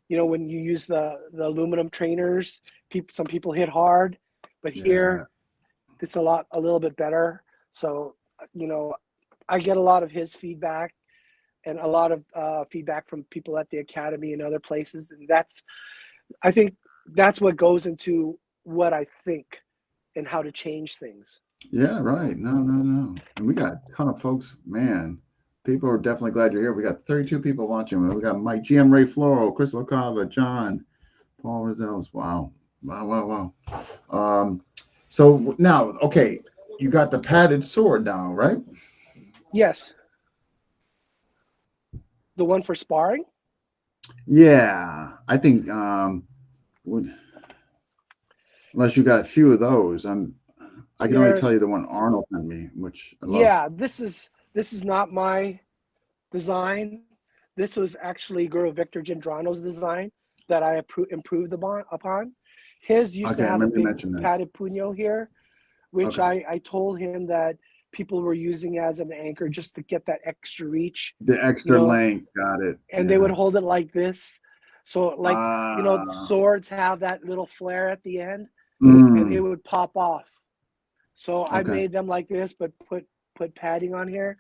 When you use the aluminum trainers, some people hit hard, but Yeah. here it's a little bit better. So, I get a lot of his feedback and a lot of feedback from people at the academy and other places, and I think that's what goes into what I think and how to change things. Yeah. You know. Right. No. No. No. And we got a ton of folks. Man, people are definitely glad you're here. We got 32 people watching. We got Mike, GM Ray Floro, Chris Lacava, John, Paul Rosales. Wow. Wow. Wow. Wow. So now, okay, you got the padded sword now, right? Yes, the one for sparring. Yeah, I think would, unless you got a few of those, I can only There, tell you the one Arnold sent me, which I love. yeah. This is not my design. This was actually Guru Victor Gendrano's design that I improved upon. His used Okay, to I have a remember you big mentioned that. padded puño here, which Okay, I told him that people were using as an anchor just to get that extra reach, the you extra know, length, got it. and they would Yeah. hold it like this. So, like, Ah, swords have that little flare at the end and it mm, would pop off. So I okay, made them like this, but put padding on here.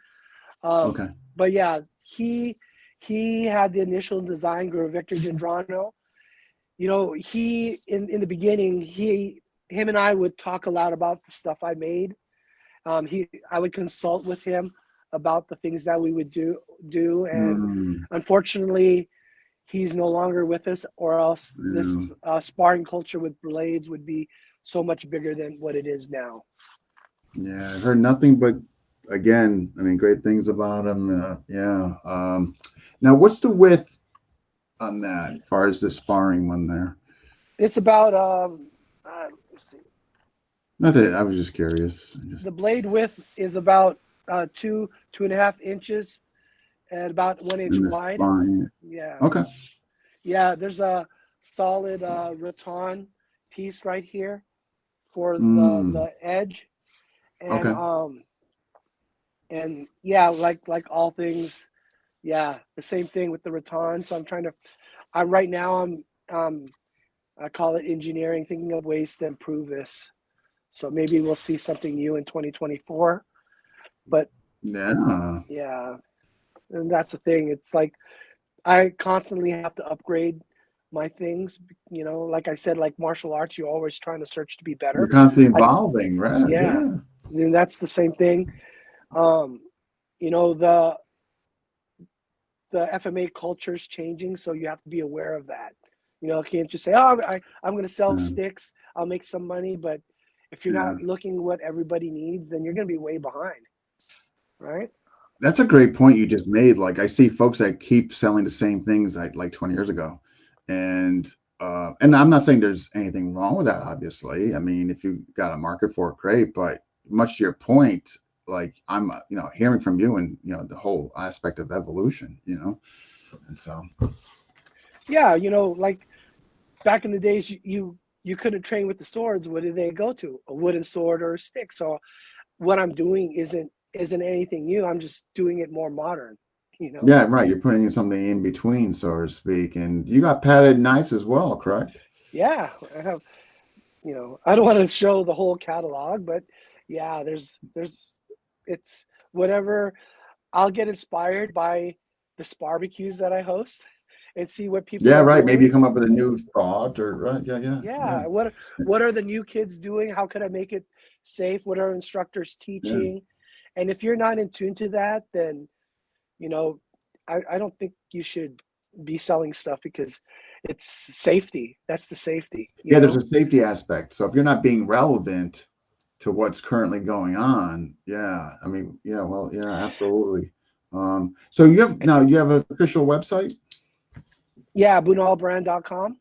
Um, okay, but yeah, he had the initial design, Guru Victor Gendrano. He in the beginning, him and I would talk a lot about the stuff I made. I would consult with him about the things that we would do, and mm, unfortunately, he's no longer with us, or else yeah, this sparring culture with blades would be so much bigger than what it is now. yeah. I've heard nothing but, again, I mean, great things about him. Yeah. Now, what's the width on that, as far as the sparring one there? It's about let's see. Not that I was just curious. The blade width is about 2.5 inches and about 1 inch In the wide. spine. Yeah, Okay. yeah. There's a solid rattan piece right here for the Mm, the edge, and okay. yeah, like all things, yeah, the same thing with the rattan. So I'm right now I call it engineering, thinking of ways to improve this. So maybe we'll see something new in 2024. But Yeah. yeah, and that's the thing. It's like I constantly have to upgrade my things. Like I said, like martial arts, you're always trying to search to be You're better. constantly I evolving, right? Yeah, Yeah. and that's the same thing. Um, you know the the FMA culture is changing, so you have to be aware of that. You can't just say, "Oh, I'm going to sell Yeah. sticks. I'll make some money," but if you're Yeah. not looking what everybody needs, then you're going to be way behind, right? That's a great point you just made. Like I see folks that keep selling the same things like 20 years ago. And I'm not saying there's anything wrong with that, obviously. I mean, if you got a market for it, great. But much to your point, like I'm, hearing from you and, the whole aspect of evolution. And so, Yeah, like back in the days, you couldn't train with the swords. What did they go to? A wooden sword or a stick. So what I'm doing isn't anything new. I'm just doing it more modern. You know. yeah, right. You're putting something in between, so to speak. And you got padded knives as well, correct? Yeah, I have. I don't want to show the whole catalog, but yeah, it's whatever. I'll get inspired by the barbecues that I host, and see what people Yeah, are right. Maybe you doing. come up with a new thought or right. Yeah, yeah, yeah, Yeah, what are the new kids doing? How can I make it safe? What are instructors yeah. teaching? And if you're not in tune to that, then you know, I don't think you should be selling stuff because it's safety. That's the safety, you Yeah, there's know? a safety aspect. So if you're not being relevant to what's currently going on, yeah, I mean, yeah, well, yeah, absolutely. So you have an official website, Yeah, bunalbrand.com.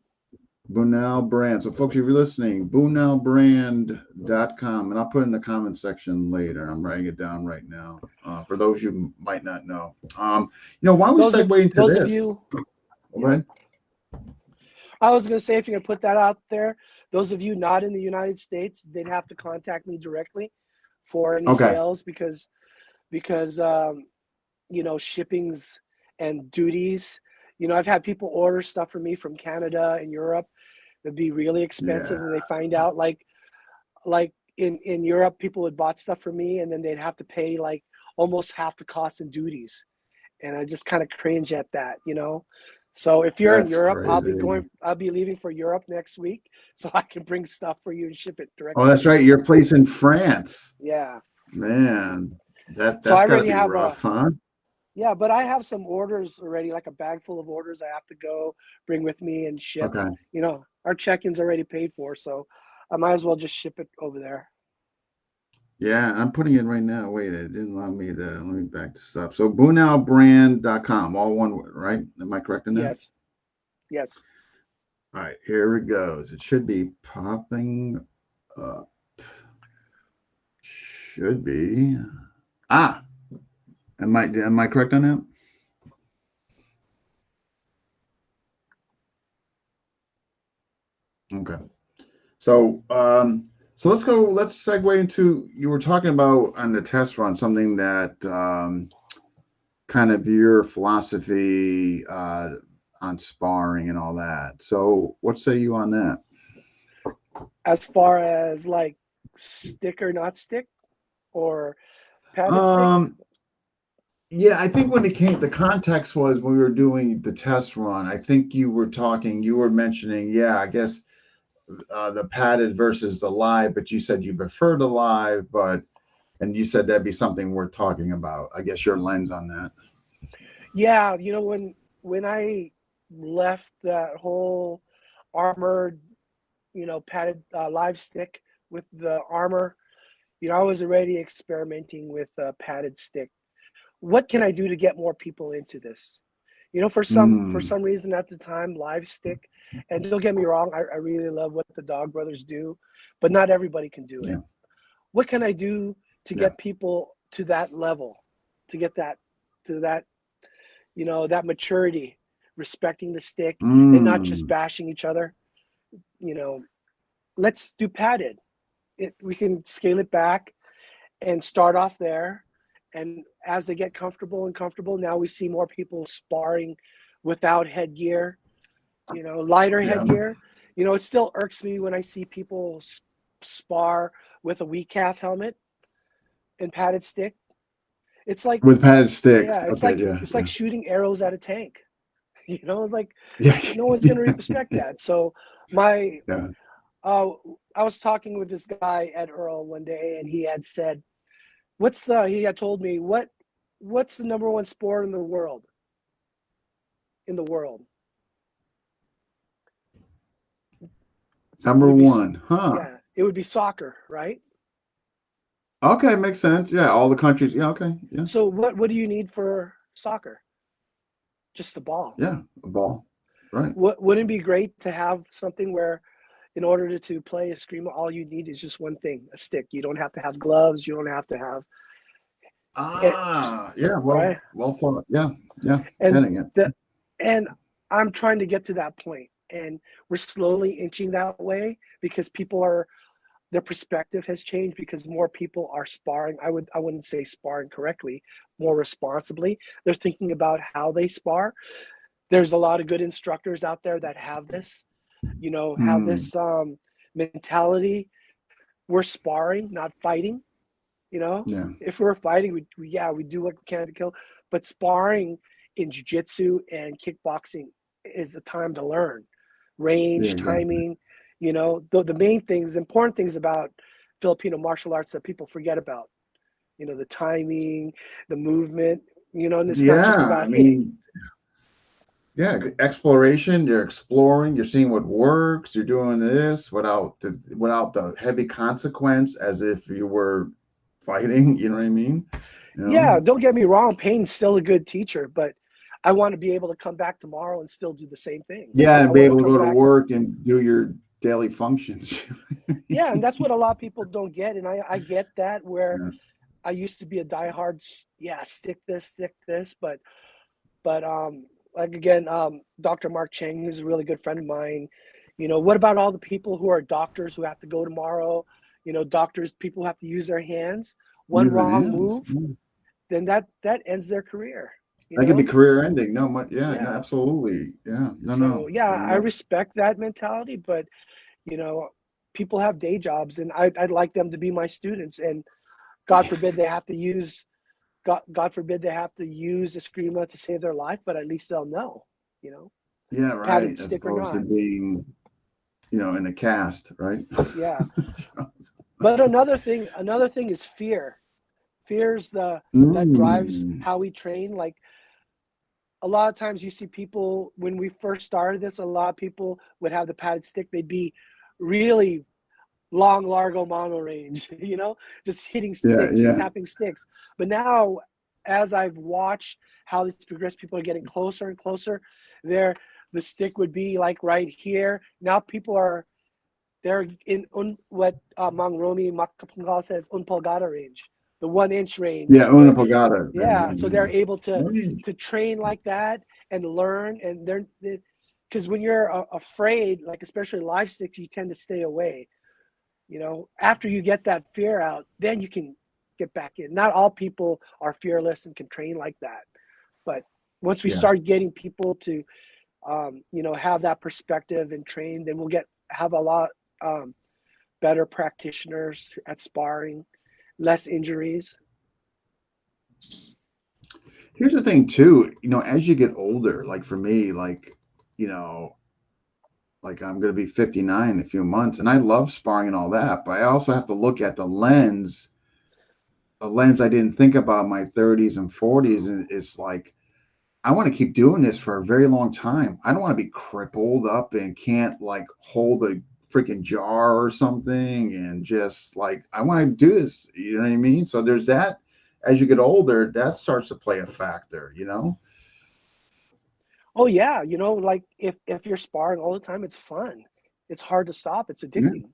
Bunal Brand. So folks, if you're listening, bunalbrand.com, and I'll put it in the comment section later. I'm writing it down right now. For those you might not know. Why don't we segue into Those of this? you, yeah. Right? I was gonna say if you're gonna put that out there, those of you not in the United States, they'd have to contact me directly for any Okay. sales because shippings and duties. I've had people order stuff for me from Canada and Europe. It'd be really Yeah. expensive, and they find out like in Europe, people would bought stuff for me, and then they'd have to pay like almost half the cost in duties, and I just kind of cringe at that. So if you're in That's Europe, crazy. I'll be leaving for Europe next week, so I can bring stuff for you and ship it Oh, directly to that's you. right. Your place in France. Yeah. Man, So that's I got to already be have rough, huh? yeah, but I have some orders already, like a bag full of orders I have to go bring with me and ship. Okay. Our check-in's already paid for, so I might as well just ship it over there. Yeah, I'm putting it right now. Wait, it didn't allow me to. Let me back this up. So bunalbrand.com, all one word, right? Am I correct in that? Yes. Yes. All right, here it goes. It should be popping up. Should be. Ah, am I correct on that? Okay. So let's segue into you were talking about on the test run something that kind of your philosophy on sparring and all that. So what say you on that? As far as like stick or not stick or padded stick. Um, yeah, I think when it came, the context was when we were doing the test run. I think you were mentioning, yeah, I guess the padded versus the live, but you said you prefer the live, and you said that'd be something worth talking about. I guess your lens on that. Yeah, when I left that whole armored, padded live stick with the armor, I was already experimenting with a padded stick. What can I do to get more people into this? For Mm, some reason at the time, live stick, and don't get me wrong, I really love what the Dog Brothers do, but not everybody can do it. yeah, What can I do to yeah. get people to that level, to get that maturity, respecting the stick and not just Mm, bashing each other? You know, let's do padded. We can scale it back and start off there. And as they get comfortable, now we see more people sparring without headgear, lighter yeah. headgear. It still irks me when I see people spar with a weak calf helmet and padded stick. It's like, With padded sticks. yeah, Okay, yeah, it's like yeah, shooting arrows at a tank. It's like yeah, no one's gonna respect that. So my yeah. uh, I was talking with this guy Ed Earl one day, and he had said, he had told me what's the number one sport in the world? In the world, it Number would be one, huh? yeah, it would be soccer, right? Okay, makes sense. Yeah, all the countries. Yeah, okay, yeah, So what do you need for soccer? Just the ball. yeah. A ball, right? Wouldn't it be great to have something where in order to play a screamer, all you need is just one thing, a stick. You don't have to have gloves. You don't have to have it, Yeah. right? Well thought. Yeah, yeah. And Getting it. the and I'm trying to get to that point, and we're slowly inching that way because their perspective has changed because more people are sparring. I wouldn't say sparring correctly, more responsibly. They're thinking about how they spar. There's a lot of good instructors out there that have have Hmm. this mentality. We're sparring, not fighting. Yeah. If we're fighting, we do what we can to kill. But sparring in jiu-jitsu and kickboxing is the time to learn. Yeah, Range, exactly. timing, the main things, important things about Filipino martial arts that people forget about. The timing, the movement, and it's not just Yeah, I about hitting. mean, yeah, exploration. You're exploring. You're seeing what works. You're doing this without the heavy consequence, as if you were fighting. You know what I mean? You know? Yeah, don't get me wrong, pain's still a good teacher, but I want to be able to come back tomorrow and still do the same thing. Yeah, I and be want to able to come go to back. work and do your daily functions. Yeah, and that's what a lot of people don't get. And I get that, where Yeah. I used to be a diehard, yeah, stick this, but like again, Dr. Mark Cheng, who's a really good friend of mine. What about all the people who are doctors who have to go tomorrow? Doctors, people who have to use their hands. One Use the wrong hands. move, Yeah. then that ends their career. You That could be know, career ending. No, yeah, no, yeah. absolutely. Yeah, no, So no, yeah, you I know. respect that mentality, but you know, people have day jobs, and I'd like them to be my students. And God forbid they have to use God forbid they have to use Eskrima to save their life, but at least they'll know, you know, Yeah, padded right. As stick or opposed to not. being, in a cast, right? Yeah. But another thing is fear. Fear's that drives Mm. how we train. Like a lot of times you see people, when we first started this, a lot of people would have the padded stick. They'd be really long largo mono range, just hitting Yeah, sticks, yeah, tapping sticks. But now, as I've watched how this progressed, people are getting closer and closer. There, the stick would be like right here. Now people they're in what Mang Romy Makapungal says, unpolgada range, the 1 inch range. yeah. Una Pagata. Yeah, so they're able to Right. train like that and learn. And because when you're afraid, like especially live sticks, you tend to stay away. After you get that fear out, then you can get back in. Not all people are fearless and can train like that, but once we Yeah. start getting people to have that perspective and train, then we'll have a lot better practitioners at sparring, less injuries. Here's the thing too, as you get older, like for me, you know, like I'm gonna be 59 in a few months, and I love sparring and all that, but I also have to look at a lens I didn't think about in my 30s and 40s, and it's like I want to keep doing this for a very long time. I don't want to be crippled up and can't like hold a freaking jar or something, and just like I want to do this, you know what I mean? So there's that. As you get older, that starts to play a factor. Oh yeah, like if you're sparring all the time, it's fun. It's hard to stop. It's Yeah, addicting.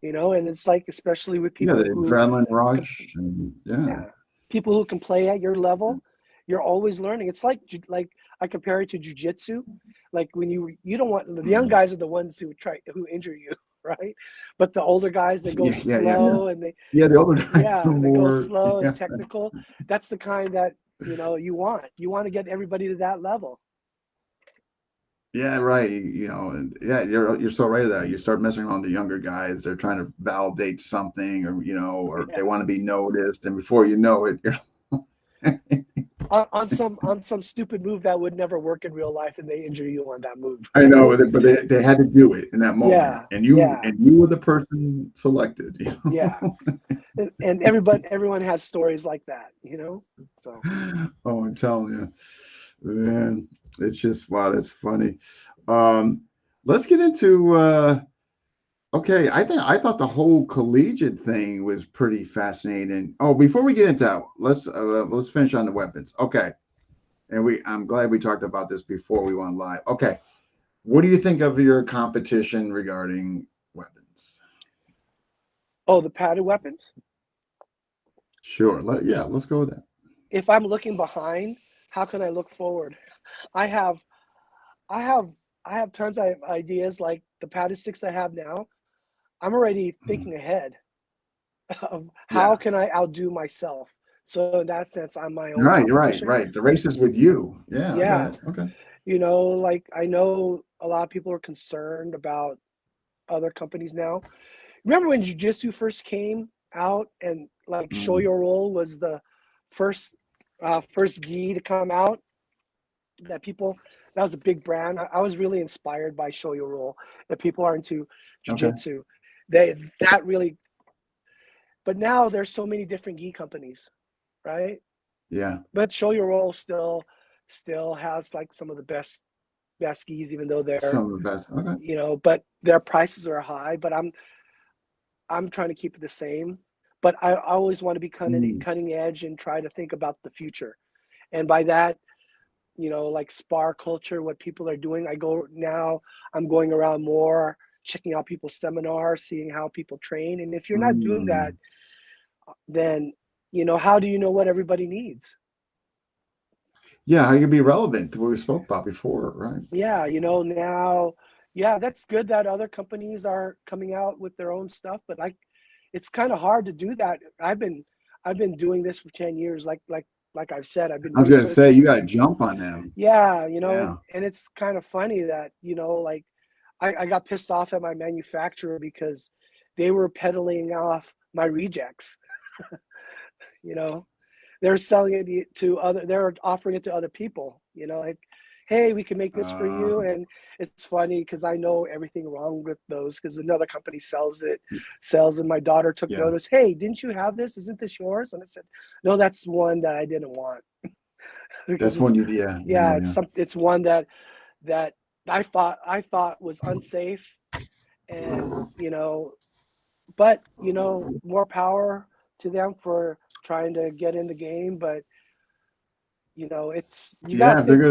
And it's like, especially with yeah, the people who adrenaline can, rush, and yeah. yeah, people who can play at your level. You're always learning. It's like I compare it to jujitsu. Like when you don't want, the young Mhm. guys are the ones who injure you, right? But the older guys, they go Yeah, yeah, yeah, yeah. slow, and Yeah, the older guys are yeah, they go more. slow and Yeah, technical. That's the kind that you want. You want to get everybody to that level. yeah, right. And yeah, you're so right of that. You start messing around the younger guys. They're trying to validate something, or they Yeah. want to be noticed, and before you know it, you're. On some stupid move that would never work in real life, and they injure you on that move. I know, but they had to do it in that moment, Yeah, and you yeah, and you were the person selected. yeah. And everyone has stories like that. So Oh, I'm telling you, man, it's just wow, that's funny. Um, let's get into okay, I thought the whole collegiate thing was pretty fascinating. Oh, before we get into that, let's finish on the weapons. Okay, and I'm glad we talked about this before we went live. Okay, what do you think of your competition regarding weapons? oh, the padded weapons. Sure. Yeah, let's go with that. If I'm looking behind, how can I look forward? I have I have I have tons of ideas, like the padded sticks I have now. I'm already Mhm. thinking ahead of how Yeah. can I outdo myself. So in that sense, I'm my own Right, right, competition. right. The race is with you. Yeah, I got Yeah, it. Okay. like I know a lot of people are concerned about other companies now. Remember when jiu-jitsu first came out, and like show Mhm. your roll was the first first gi to come out? that people, that was a big brand. I was really inspired by Show Your Roll, that people are into Okay. jujitsu. That really, but now there's so many different gi companies, right? Yeah. But Show Your Roll still has like some of the best gis, even though they're, Some of the best. Okay. but their prices are high. But I'm trying to keep it the same. But I always want to be Mm. cutting edge and try to think about the future. And by that, like spar culture, what people are doing. I'm going around more, checking out people's seminars, seeing how people train. And if you're not doing that, Mm. then, how do you know what everybody needs? Yeah, how you can be relevant to what we spoke about before, right? Yeah, now, yeah, that's good that other companies are coming out with their own stuff, but it's kind of hard to do that. I've been doing this for 10 years, like I've said, I've been I was gonna say researching. you got to jump on them. Yeah, Yeah. and it's kind of funny that, like I got pissed off at my manufacturer because they were peddling off my rejects. You know, they're selling it to they're offering it to other people, like, hey, we can make this for Uh, you. And it's funny because I know everything wrong with those because another company sells, and my daughter took yeah, notice. Hey, didn't you have this? Isn't this yours? And I said, no, that's one that I didn't want because that's it's, one you. Yeah, yeah, yeah, yeah. it's one that I thought was unsafe. And but more power to them for trying to get in the game. But it's, you got Yeah, to if they're think,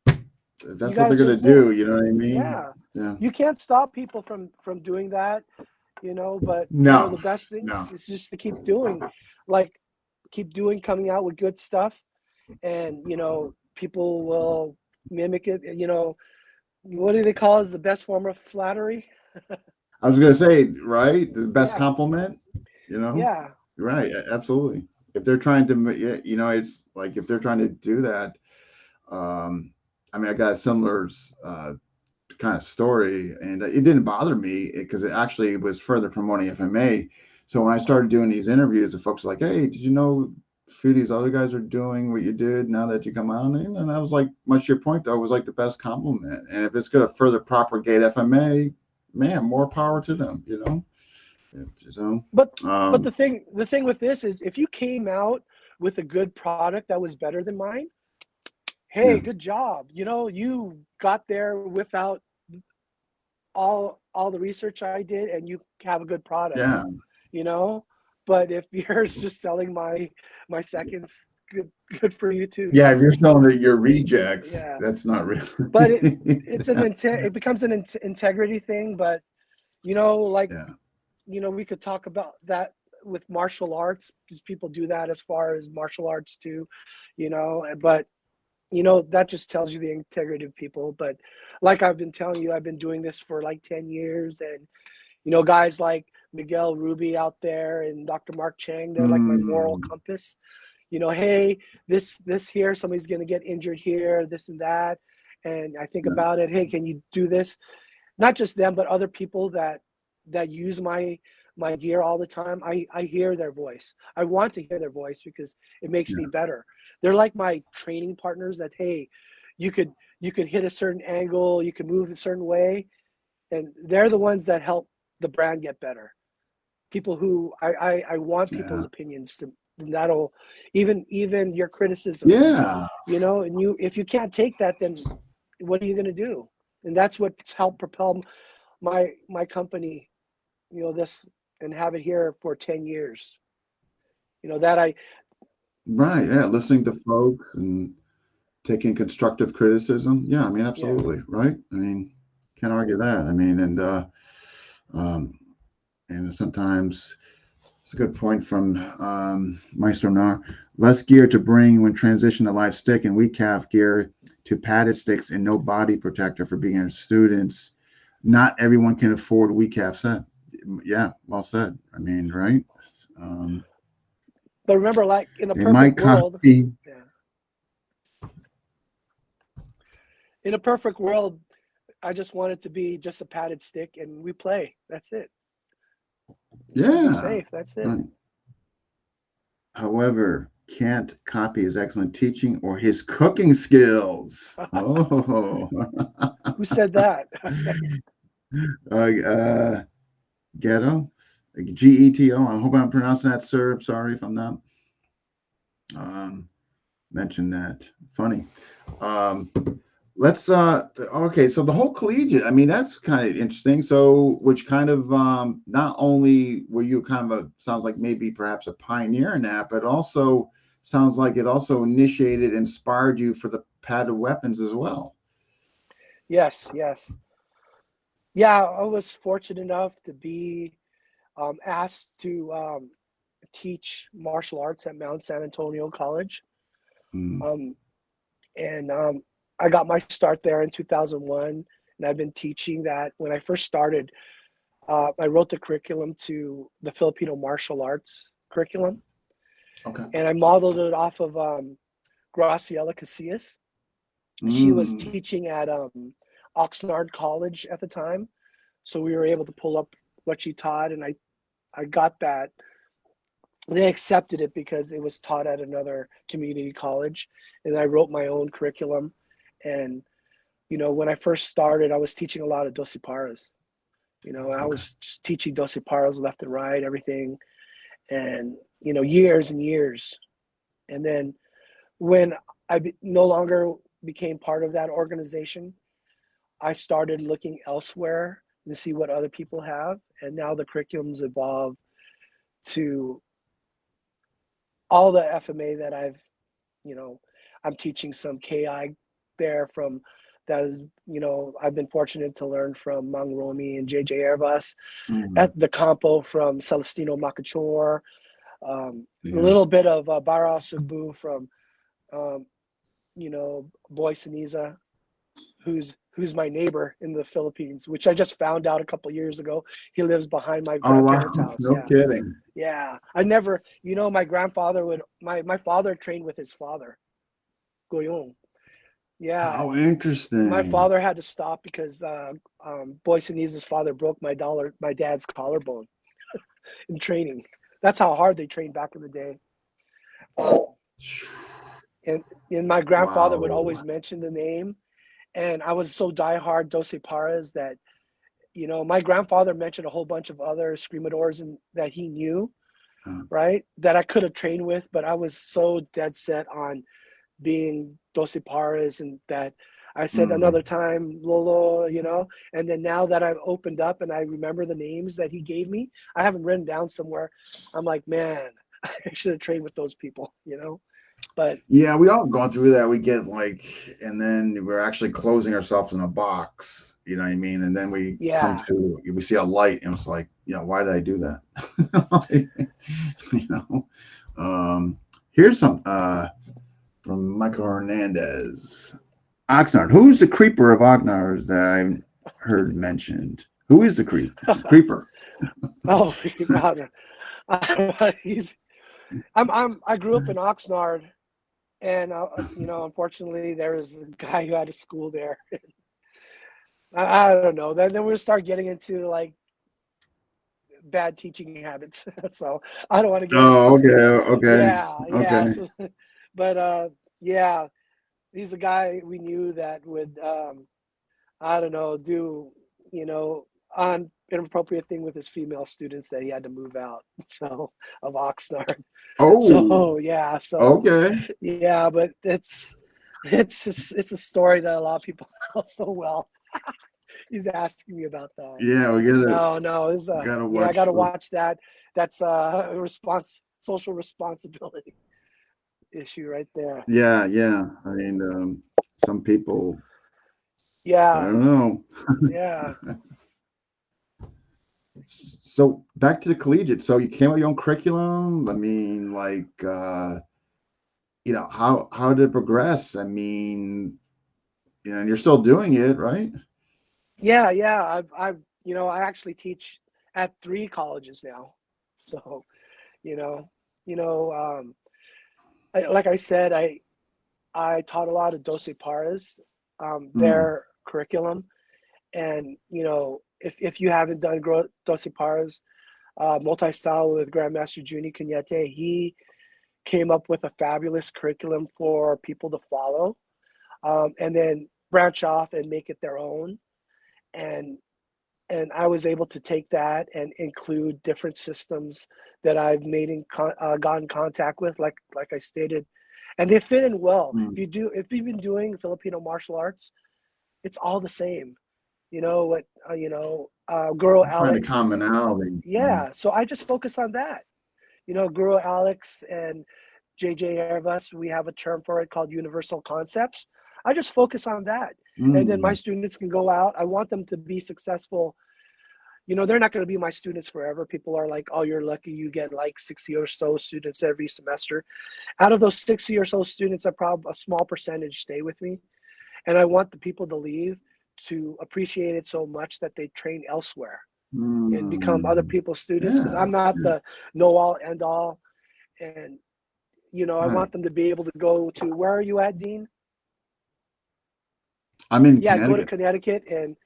gonna, you that's what got to they're gonna just think. do. You know what I mean? Yeah, Yeah. you can't stop people from doing that. But No, the best thing no. is just to keep doing, like, coming out with good stuff. And people will mimic it. What do they call it, is the best form of flattery? I was gonna say, right, the best Yeah, compliment. You know, yeah, right? Absolutely. If they're trying to, it's like if they're trying to do that. Um, I mean, I got a similar kind of story, and it didn't bother me because it actually was further promoting FMA. So when I started doing these interviews, the folks were like, "Hey, did you know a few of these other guys are doing what you did now that you come on?" And I was like, much to your point, though, it was like the best compliment. And if it's going to further propagate FMA, man, more power to them. So, but um, the thing with this is, if you came out with a good product that was better than mine, hey, yeah, good job. You got there without all the research I did, and you have a good product. yeah, you know but if you're just selling my seconds, good for you too. yeah. If you're selling that your rejects, Yeah, that's not real. but it becomes an integrity thing. But like, Yeah, we could talk about that with martial arts, because people do that as far as martial arts too. But that just tells you the integrity of people. But like I've been telling you, I've been doing this for like 10 years. And guys like Miguel Ruby out there and Dr. Mark Chang, they're like my moral mm, compass. Hey, this here, somebody's going to get injured here, this and that. And I think yeah, about it, hey, can you do this? Not just them, but other people that use my gear all the time. I hear their voice. I want to hear their voice because it makes me yeah, better. They're like my training partners that, hey, you could hit a certain angle, you could move a certain way. And they're the ones that help the brand get better. People who I want people's yeah. opinions to, and that'll, even your criticisms, Yeah. and if you can't take that, then what are you going to do? And that's what's helped propel my company, this, and have it here for 10 years. That I Right. Yeah. Listening to folks and taking constructive criticism. Yeah. I mean, Yeah. absolutely. Right. I mean, can't argue that. I mean, um, and sometimes it's a good point from Maestro Nar. Less gear to bring when transition to live stick and weak calf gear to padded sticks and no body protector for beginner students. Not everyone can afford weak calf set. Yeah. Well said. I mean, right. Um, But remember, like, in a it perfect might world, copy. yeah, in a perfect world, I just want it to be just a padded stick and we play. That's it. And be Yeah. safe. That's it. Right. However, can't copy his excellent teaching or his cooking skills. Oh, Who said that? uh, Ghetto, Geto. I hope I'm pronouncing that, sir. I'm sorry if I'm not. Um, Mention that. Funny. Um, let's okay, so the whole collegiate, I mean, that's kind of interesting. So which kind of not only were you kind of a, sounds like maybe perhaps a pioneer in that, but also sounds like it also initiated, inspired you for the padded weapons as well. Yes, yes. Yeah, I was fortunate enough to be asked to teach martial arts at Mount San Antonio College. Mm, Um, and I got my start there in 2001. And I've been teaching that. When I first started, I wrote the curriculum to the Filipino martial arts curriculum. okay. And I modeled it off of Graciela Casillas. She was Mm, teaching at Oxnard College at the time. So we were able to pull up what she taught. And I got that. They accepted it because it was taught at another community college. And I wrote my own curriculum. And, when I first started, I was teaching a lot of dosiparas. I okay. was just teaching dosiparas left and right, everything. And, years and years. And then when no longer became part of that organization, I started looking elsewhere to see what other people have. And now the curriculum's evolved to all the FMA that you know, I'm teaching some KI there from that is, I've been fortunate to learn from Mang Romy and JJ Airbus, Mm, at the Campo from Celestino Macachor, a yeah. little bit of Bara Subu from, um, Boy Siniza, who's my neighbor in the Philippines, which I just found out a couple years ago. He lives behind my Oh wow, grandparents' house. no Yeah. kidding. Yeah. I never, my grandfather my father trained with his father, Goyong. Yeah. How My interesting. father had to stop because Boy Siniza's father broke my dad's collarbone in training. That's how hard they trained back in the day. Uh, and, and my grandfather would Wow. always mention the name. And I was so diehard Doce Paras that, my grandfather mentioned a whole bunch of other screamadors that he knew, Uh, right? That I could have trained with, but I was so dead set on being Doce Paras, and that I said mm. another time, Lolo, and then now that I've opened up and I remember the names that he gave me, I have them written down somewhere. I'm like, man, I should have trained with those people. But Yeah, we all gone through that. We get like, and then we're actually closing ourselves in a box. You know what I mean? And then we come yeah, to, we see a light, and it's like, why did I do that? you know. Here's some from Michael Hernandez. Oxnard. Who's the creeper of Oxnard that I've heard mentioned? Who is the creeper? oh, he's, I grew up in Oxnard, and unfortunately, there was a guy who had a school there. I don't know. Then we start getting into like bad teaching habits. So I don't want to get Oh, into it. okay, okay, Yeah, yeah. okay. So, but yeah, he's a guy we knew that would I don't know, do on inappropriate thing with his female students that he had to move out. So of Oxnard. Oh, So yeah, okay. yeah, but it's a story that a lot of people know so well. He's asking me about that. Yeah, we gotta No, it's gotta yeah, I watch gotta for. watch that. That's social responsibility issue right there. Yeah, yeah. I mean, some people, I Yeah, don't know. yeah, So back to the collegiate. So you came up with your own curriculum. I mean, like, how did it progress? I mean, and you're still doing it, right? yeah. I actually teach at 3 colleges now. So, you know, you know, like I said, I taught a lot of Doce Paras, Mm, their curriculum, and if you haven't done Doce Paras, multi-style with Grandmaster Juni Cañete, came up with a fabulous curriculum for people to follow, and then branch off and make it their own. And I was able to take that and include different systems that I've made got in contact with, like I stated, and they fit in well. Mm. If you've been doing Filipino martial arts, it's all the same. You know what? Guro I find a Alex. commonality. Yeah, so I just focus on that. Guru Alex and JJ Hervas, we have a term for it called universal concepts. I just focus on that. And then my Mm. students can go out. I want them to be successful. They're not going to be my students forever. People are like, oh, you're lucky you get like 60 or so students every semester. Out of those 60 or so students, a small percentage stay with me. And I want the people to leave to appreciate it so much that they train elsewhere and become other Mm. people's students, because Yeah, I'm not yeah. the know all end all. And I Right. want them to be able to go to, where are you at, Dean? I'm in Yeah, go to Connecticut. Connecticut and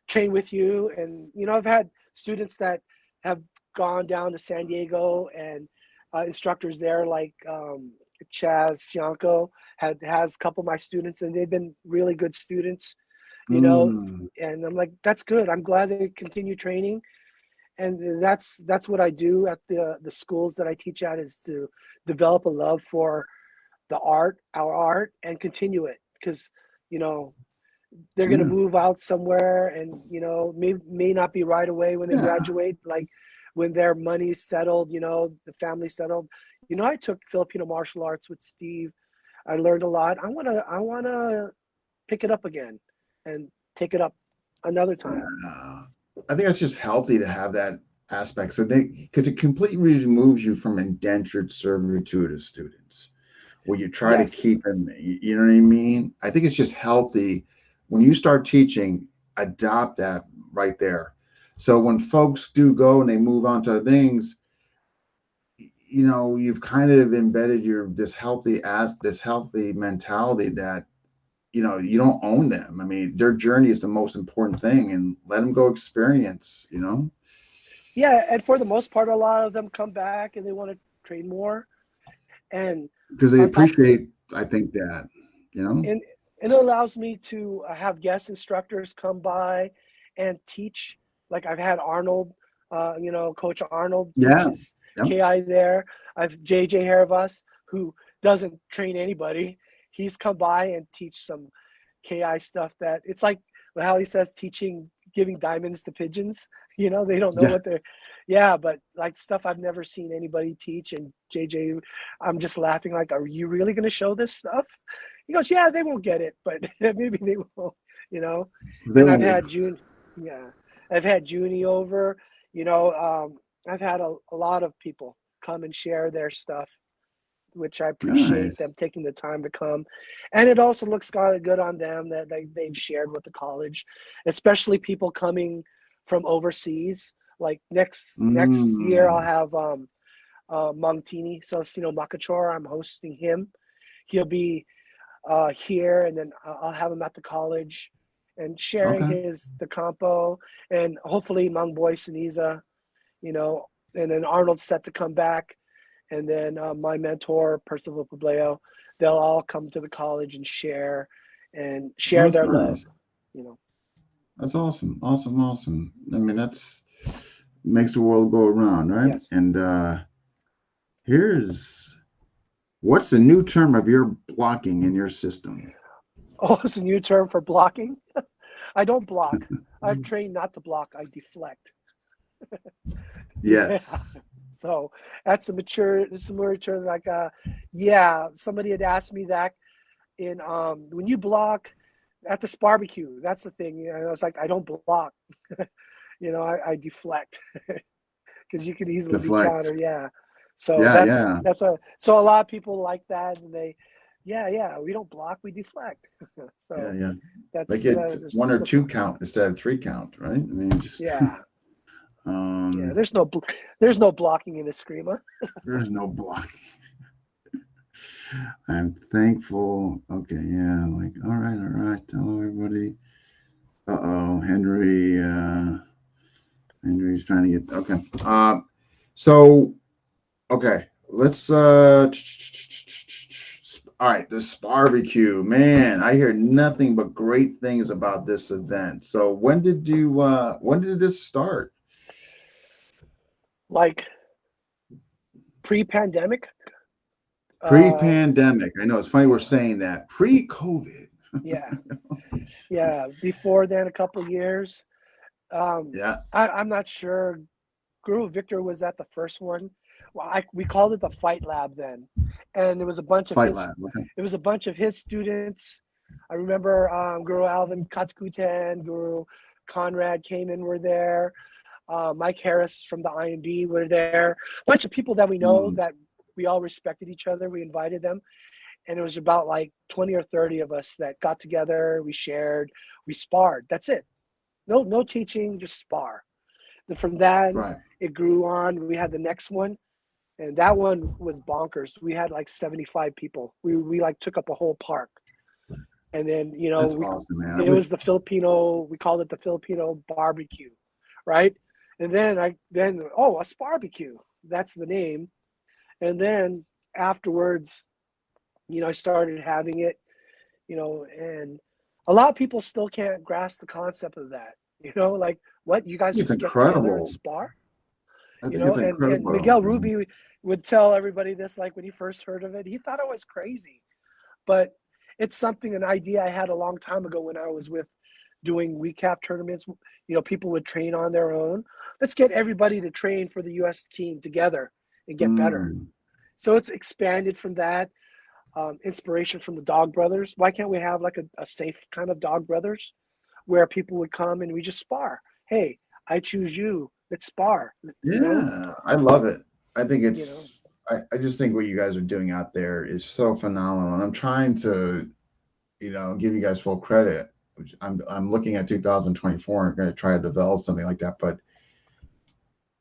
train with you. And I've had students that have gone down to San Diego, and instructors there like Chaz Sianco has a couple of my students, and they've been really good students. you know Mm. and I'm like, that's good. I'm glad they continue training. And that's what I do at the schools that I teach at, is to develop a love for our art, and continue it, because you know they're going to Yeah. move out somewhere, and may not be right away when they Yeah. graduate, like when their money's settled, the family's settled. I took Filipino martial arts with Steve. I learned a lot. I want to pick it up again and take it up another time. Yeah. I think that's just healthy to have that aspect. So because it completely removes you from indentured servitude of students, where you try to Yes. keep them. You know what I mean? I think it's just healthy when you start teaching, adopt that right there. So when folks do go and they move on to other things, you've kind of embedded this healthy mentality that you don't own them. I mean, their journey is the most important thing, and let them go experience. Yeah, and for the most part, a lot of them come back and they want to train more. And Because they on top, appreciate, I think, that. and it allows me to have guest instructors come by and teach. Like I've had Arnold, Coach Arnold Yeah. teaches Yeah. KI there. I've JJ Hervas, who doesn't train anybody. He's come by and teach some KI stuff that it's like how he says, giving diamonds to pigeons. They don't know Yeah. what they're, yeah, but like stuff I've never seen anybody teach. And JJ, I'm just laughing, like, are you really going to show this stuff? He goes, yeah, they won't get it, but maybe they will, you know. They And won't. Yeah, I've had Junie over, you know. I've had a lot of people come and share their stuff, which I appreciate Nice. them taking the time to come. And it also looks kind of good on them that they've shared with the college, especially people coming from overseas. Like next year, I'll Mm. have Mangtini Celestino Makachor. I'm hosting him. He'll be here, and then I'll have him at the college and sharing Okay. the compo, and hopefully Mang Boy Siniza, you know, and then Arnold's set to come back, and then my mentor Percival Publeo, they'll all come to the college and Oh, share that's their love, nice. you know. That's awesome. Awesome. Awesome. I mean, that's makes the world go around, right? Yes. And here's what's the new term of your blocking in your system? Oh, it's a new term for blocking. I don't block. I've trained not to block. I deflect. Yeah. Yes. So that's it's a mature, like yeah, somebody had asked me that in when you block at this barbecue, that's the thing. I was like, I don't block. I deflect, because you can easily be Deflect. countered. Yeah. So Yeah. that's Yeah. that's a so a lot of people like that, and yeah, we don't block, we deflect. Yeah. So Yeah. that's Make it just one or that's two count instead of three count, right? I mean, just yeah, yeah. um, There's no blocking in a screamer. there's no block. I'm thankful. Okay, yeah, like all right. Hello, everybody. Uh-oh, Henry. Henry's trying to get okay. So okay, let's all right, this barbecue, man, I hear nothing but great things about this event. So when did this start? Like pre-pandemic. Um, Pre-pandemic. I know it's funny we're yeah, saying that. Pre-COVID. yeah, yeah. Before then, a couple years. Um, Yeah, I'm not sure. Guru Victor was at the first one. Well, we called it the Fight Lab then, and it was a bunch of Fight his. Lab. Okay. It was a bunch of his students. I remember Guru Alvin Katkuten, Guru Conrad came in. Were there. Mike Harris from the IMB were there. A bunch of people that we know Mm, that we all respected each other. We invited them, and it was about like 20 or 30 of us that got together. We shared. We sparred. That's it. No teaching, just spar. And from that, right. it grew on. We had the next one, and that one was bonkers. We had like 75 people. We like took up a whole park, and then That's awesome, man. it was the Filipino. We called it the Filipino barbecue, right? And then a barbecue. That's the name. And then afterwards, I started having it, and a lot of people still can't grasp the concept of that. Like, what, you guys It's just get together and incredible. spar? I think it's And incredible. Miguel Ruby would tell everybody this, like when he first heard of it, he thought it was crazy, but it's something, an idea I had a long time ago when I was with doing recap tournaments. People would train on their own. Let's get everybody to train for the U.S. team together and get better. Mm. So it's expanded from that. Inspiration from the Dog Brothers. Why can't we have like a safe kind of Dog Brothers where people would come and we just spar? Hey, I choose you. Let's spar. Yeah, I love it. I think You know. I just think what you guys are doing out there is so phenomenal. And I'm trying to, give you guys full credit. I'm looking at 2024 and going to try to develop something like that, but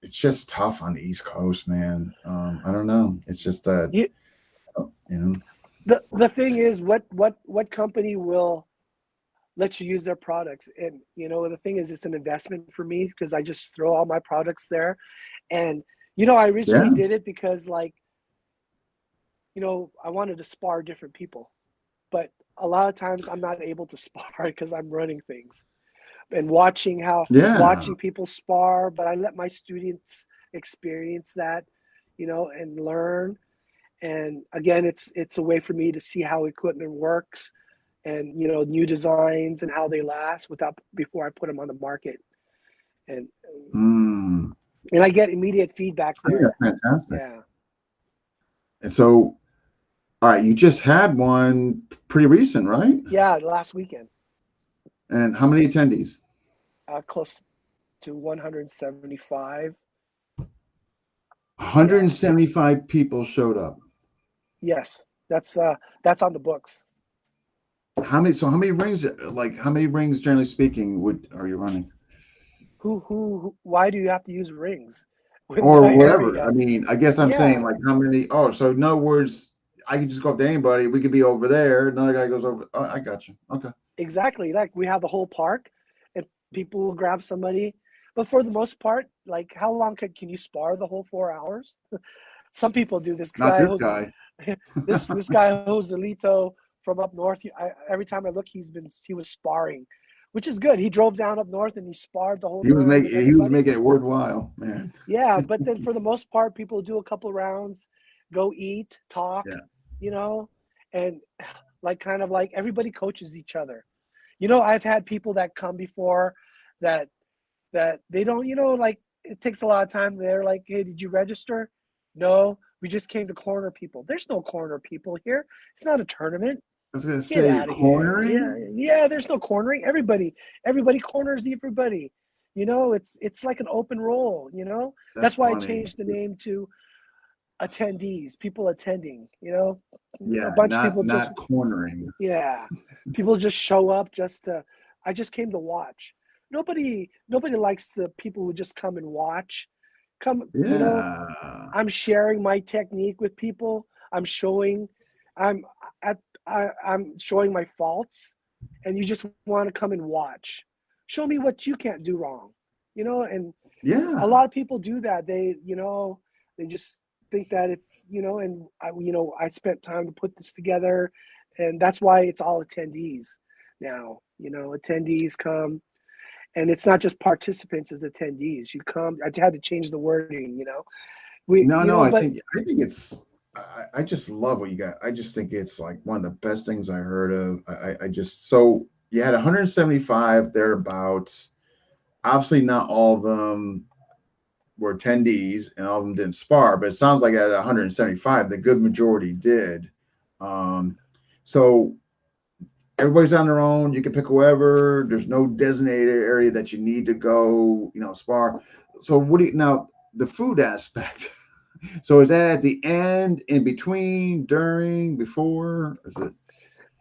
it's just tough on the East Coast, man. I don't know. It's just You, you know, the thing is, what company will let you use their products? And the thing is, it's an investment for me because I just throw all my products there. And I originally yeah, did it because, like, I wanted to spar different people, but a lot of times I'm not able to spar because I'm running things and yeah. watching people spar. But I let my students experience that, and learn. And again, it's a way for me to see how equipment works, and new designs and how they last without before I put them on the market. And Mm. I get immediate feedback I think there. that's fantastic. Yeah. And so, all right, you just had one pretty recent, right? Yeah, last weekend. And how many attendees? Close to 175. Yeah. 175 people showed up. Yes. That's on the books. How many rings, like how many rings, generally speaking, are you running? Who why do you have to use rings in Or the whatever. I area? mean, I guess I'm saying Yeah, like how many, oh, so in other words, I can just go up to anybody. We could be over there. Another guy goes over. Oh, I got you. Okay. exactly. Like, we have the whole park, and people will grab somebody. But for the most part, like, how long can you spar the whole 4 hours? Some people do. This Not guy this who's guy. this guy Joselito from up north. Every time I look, he was sparring, which is good. He drove down up north and he sparred the whole time with He was everybody. making it worthwhile, man. Yeah, but then for the most part, people do a couple rounds, go eat, talk, Yeah. you know, and like, kind of like, everybody coaches each other. I've had people that come before that they don't, like, it takes a lot of time. They're like, "Hey, did you register?" No, we just came to corner people. There's no corner people here. It's not a tournament. I was gonna Get say out of here. Yeah, cornering. yeah, there's no cornering. Everybody corners everybody. It's like an open role. That's That's why I funny. changed the name to attendees, people attending. A Yeah, bunch of not people just, not cornering. yeah, people just show up just to. I just came to watch. Nobody likes the people who just come and watch. Come, Yeah. I'm sharing my technique with people. I'm showing, I'm at, I'm showing my faults, and you just want to come and watch. Show me what you can't do wrong, And a Yeah. lot of people do that. They just think that it's, and I spent time to put this together, and that's why it's all attendees now. Attendees come, and it's not just participants as attendees. You come. I had to change the wording. No, I But think it's I just love what you got. I just think it's like one of the best things I heard of. I just so you had 175 thereabouts. Obviously, not all of them were attendees, and all of them didn't spar. But it sounds like at 175, the good majority did. Um, so everybody's on their own. You can pick whoever. There's no designated area that you need to go, spar. So what do you now the food aspect? So is that at the end, in between, during, before? Is it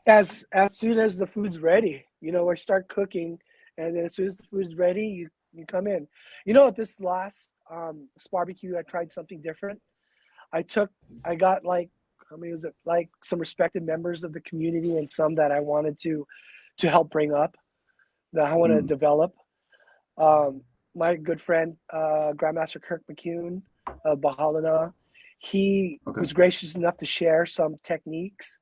as soon as the food's ready, I start cooking, and then as soon as the food's ready, you come in. At this last barbecue, I tried something different. I took, I got like, how many was it? Like some respected members of the community and some that I wanted to help bring up, that I want to mm, develop. Um, my good friend, Grandmaster Kirk McCune of Bahalana, he okay? was gracious enough to share some techniques.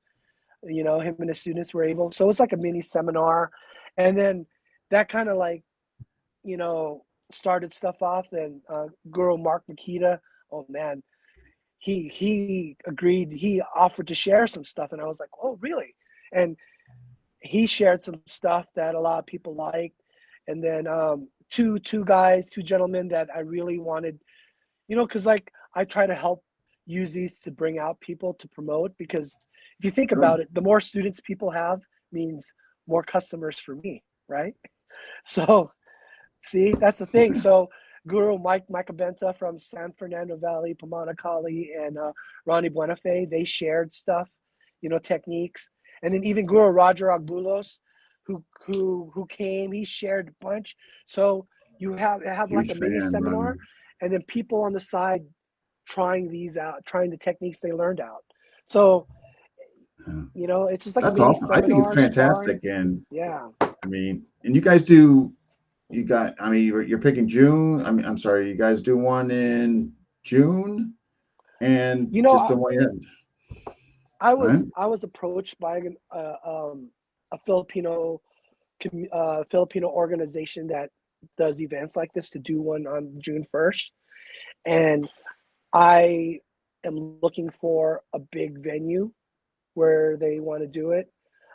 Him and his students were able. So it's like a mini seminar, and then that kind of like, you know, started stuff off. And Guru Mark Makita, oh man, he agreed. He offered to share some stuff, and I was like, oh really? And he shared some stuff that a lot of people liked. And then two gentlemen that I really wanted, because like I try to help use these to bring out people to promote, because if you think Sure. about it, the more students people have means more customers for me, right? So see, that's the thing. So Guru Micah Benta from San Fernando Valley, Pomona Kali, and Ronnie Buenafe, they shared stuff, techniques. And then even Guru Roger Agbulos, who came, he shared a bunch. So you have like a Huge mini fan, seminar, Ronnie. and then people on the side trying these out, trying the techniques they learned out. So, Yeah. it's just like a That's mini awesome. I think it's seminar, sparring. fantastic, and Yeah. I mean, and you guys do. You got. I mean, you're picking June. I mean, I'm sorry. You guys do one in June, and You know, just the one end, right? I was approached by a Filipino organization that does events like this to do one on June 1st, and I am looking for a big venue where they want to do it.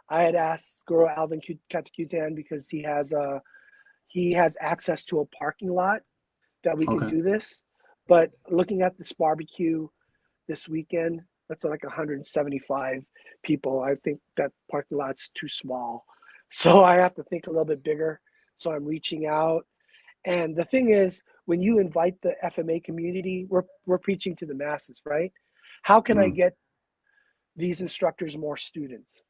I had asked Guru Alvin Katakutan because he has access to a parking lot that we could Okay. do this. But looking at this barbecue this weekend, that's like 175 people. I think that parking lot's too small. So I have to think a little bit bigger. So I'm reaching out. And the thing is, when you invite the FMA community, we're preaching to the masses, right? How can I Mm. get these instructors more students?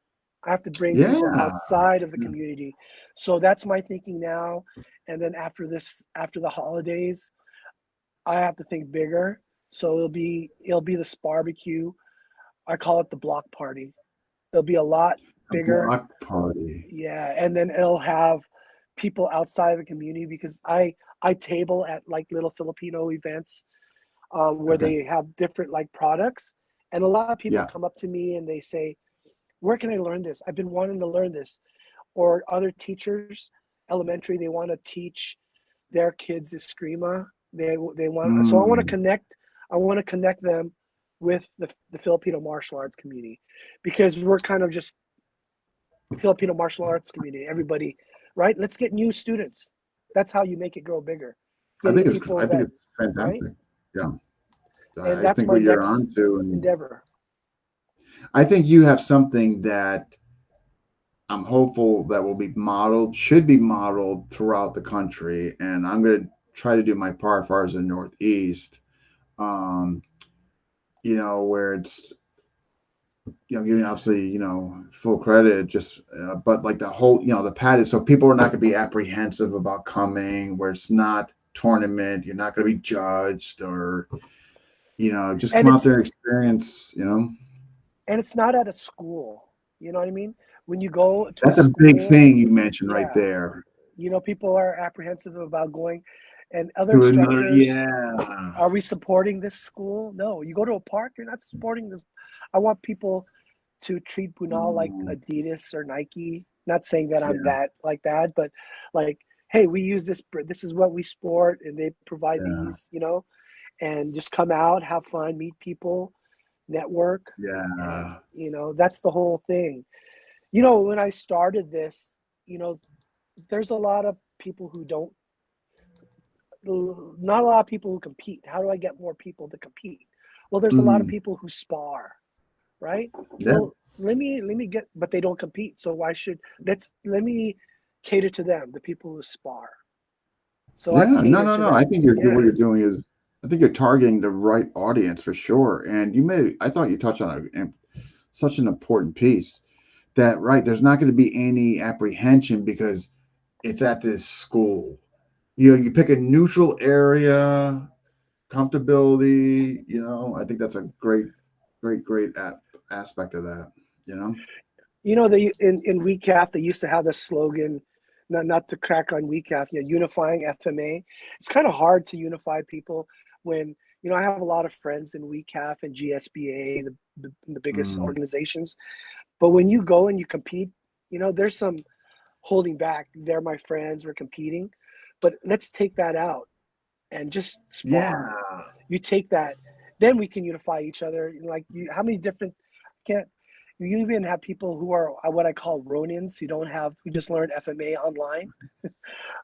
I have to bring people Yeah. outside of the Yeah. community. So that's my thinking now. And then after the holidays, I have to think bigger. So it'll be this barbecue. I call it the block party. It'll be a lot A bigger. block party. Yeah, and then it'll have people outside of the community, because I table at like little Filipino events, where Okay. they have different like products, and a lot of people Yeah. come up to me and they say, "Where can I learn this? I've been wanting to learn this." Or other teachers, elementary, they want to teach their kids Eskrima. They want, so I want to Mm. connect. I want to connect them with the Filipino martial arts community, because we're kind of just Filipino martial arts community. Everybody, right? Let's get new students. That's how you make it grow bigger. Getting I people think that, it's right? fantastic. Yeah. And I that's think my what you're next on to, and endeavor. I think you have something that I'm hopeful that will be modeled, should be modeled throughout the country. And I'm going to try to do my part as far as the Northeast, um, where it's, giving obviously, full credit, just, but like the whole, the padded, so people are not going to be apprehensive about coming, where it's not tournament, you're not going to be judged, or, just And come out there it's and experience. and it's not at a school. You know what I mean? When you go to a That's a big school, thing you mentioned right yeah, there. people are apprehensive about going. and other To another, instructors. yeah, Are we supporting this school? No. You go to a park, you're not supporting this. I want people to treat Bunal like mm, Adidas or Nike. Not saying that I'm yeah, that like that, but like, hey, we use this. This is what we sport, and they provide yeah, these, and just come out, have fun, meet people, network, and yeah. that's the whole thing. When I started this, you know, there's a lot of people who don't, not a lot of people who compete. How do I get more people to compete? Well, there's a lot of Mm, people who spar, right? yeah, Well, let me get, but they don't compete. So why should let me cater to them, the people who spar. So I've yeah. No, catered no, to no. I them. think Yeah. what you're doing is, I think you're targeting the right audience for sure. And I thought you touched on such an important piece that, right, there's not going to be any apprehension because it's at this school. You pick a neutral area, comfortability. I think that's a great, great, great aspect of that. You know. They in WECAF they used to have this slogan, not to crack on WECAF, unifying FMA. It's kind of hard to unify people when I have a lot of friends in WECAF and GSBA, the biggest Mm, organizations. But when you go and you compete, there's some holding back. They're my friends, we're competing, but let's take that out and just spar. yeah. You take that, then we can unify each other. Like how many different can't you even have people who are what I call Ronins who just learned FMA online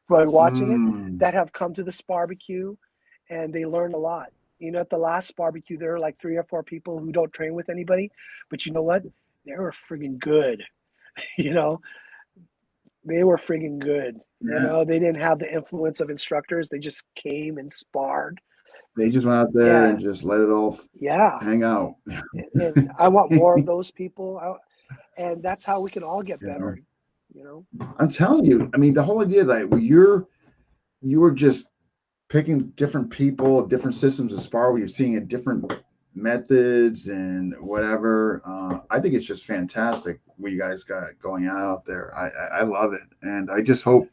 by watching it, Mm, that have come to this barbecue and they learn a lot. At the last barbecue, there were like 3 or 4 people who don't train with anybody, but you know what? They were friggin' good. You know, they were friggin' good. yeah. They didn't have the influence of instructors. They just came and sparred. They just went out there and Yeah, just let it all yeah. hang out. And I want more of those people. And that's how we can all get you know, better. You know. I'm telling you. I mean, the whole idea that you were just picking different people, different systems of spar, where you're seeing it different methods and whatever. I think it's just fantastic what you guys got going on out there. I love it, and I just hope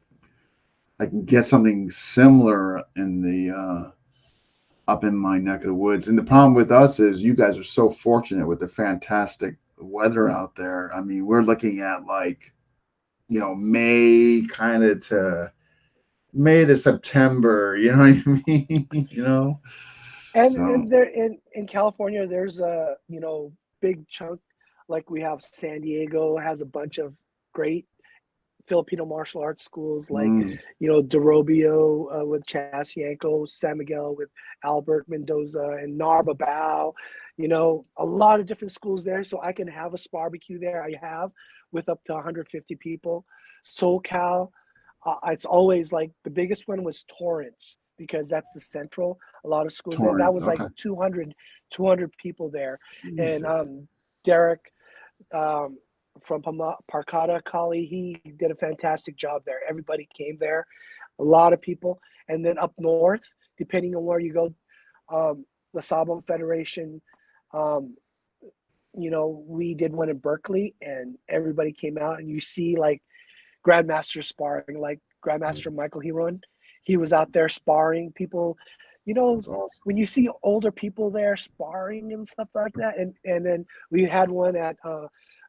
I can get something similar in the up in my neck of the woods. And the problem with us is you guys are so fortunate with the fantastic weather out there. I mean, we're looking at like, May kind of to May to September, you know what I mean? And So, there in California, there's a big chunk, like we have San Diego has a bunch of great Filipino martial arts schools, like mm, Derobio with Chas Yanko, San Miguel with Albert Mendoza, and Narba Bao. A lot of different schools there, so I can have a barbecue there. I have with up to 150 people. SoCal, it's always like the biggest one was Torrance because that's the central. A lot of schools there. That Torrance. was like Okay. 200 people there, and Jesus. Derek um, from Parkata Kali. He did a fantastic job there. Everybody came there, a lot of people. And then up north, depending on where you go, the Sabon Federation, um, we did one in Berkeley and everybody came out and you see like Grandmaster sparring, like Grandmaster Michael Heron. He was out there sparring people, you know, That's awesome. when you see older people there sparring and stuff like that. And then we had one at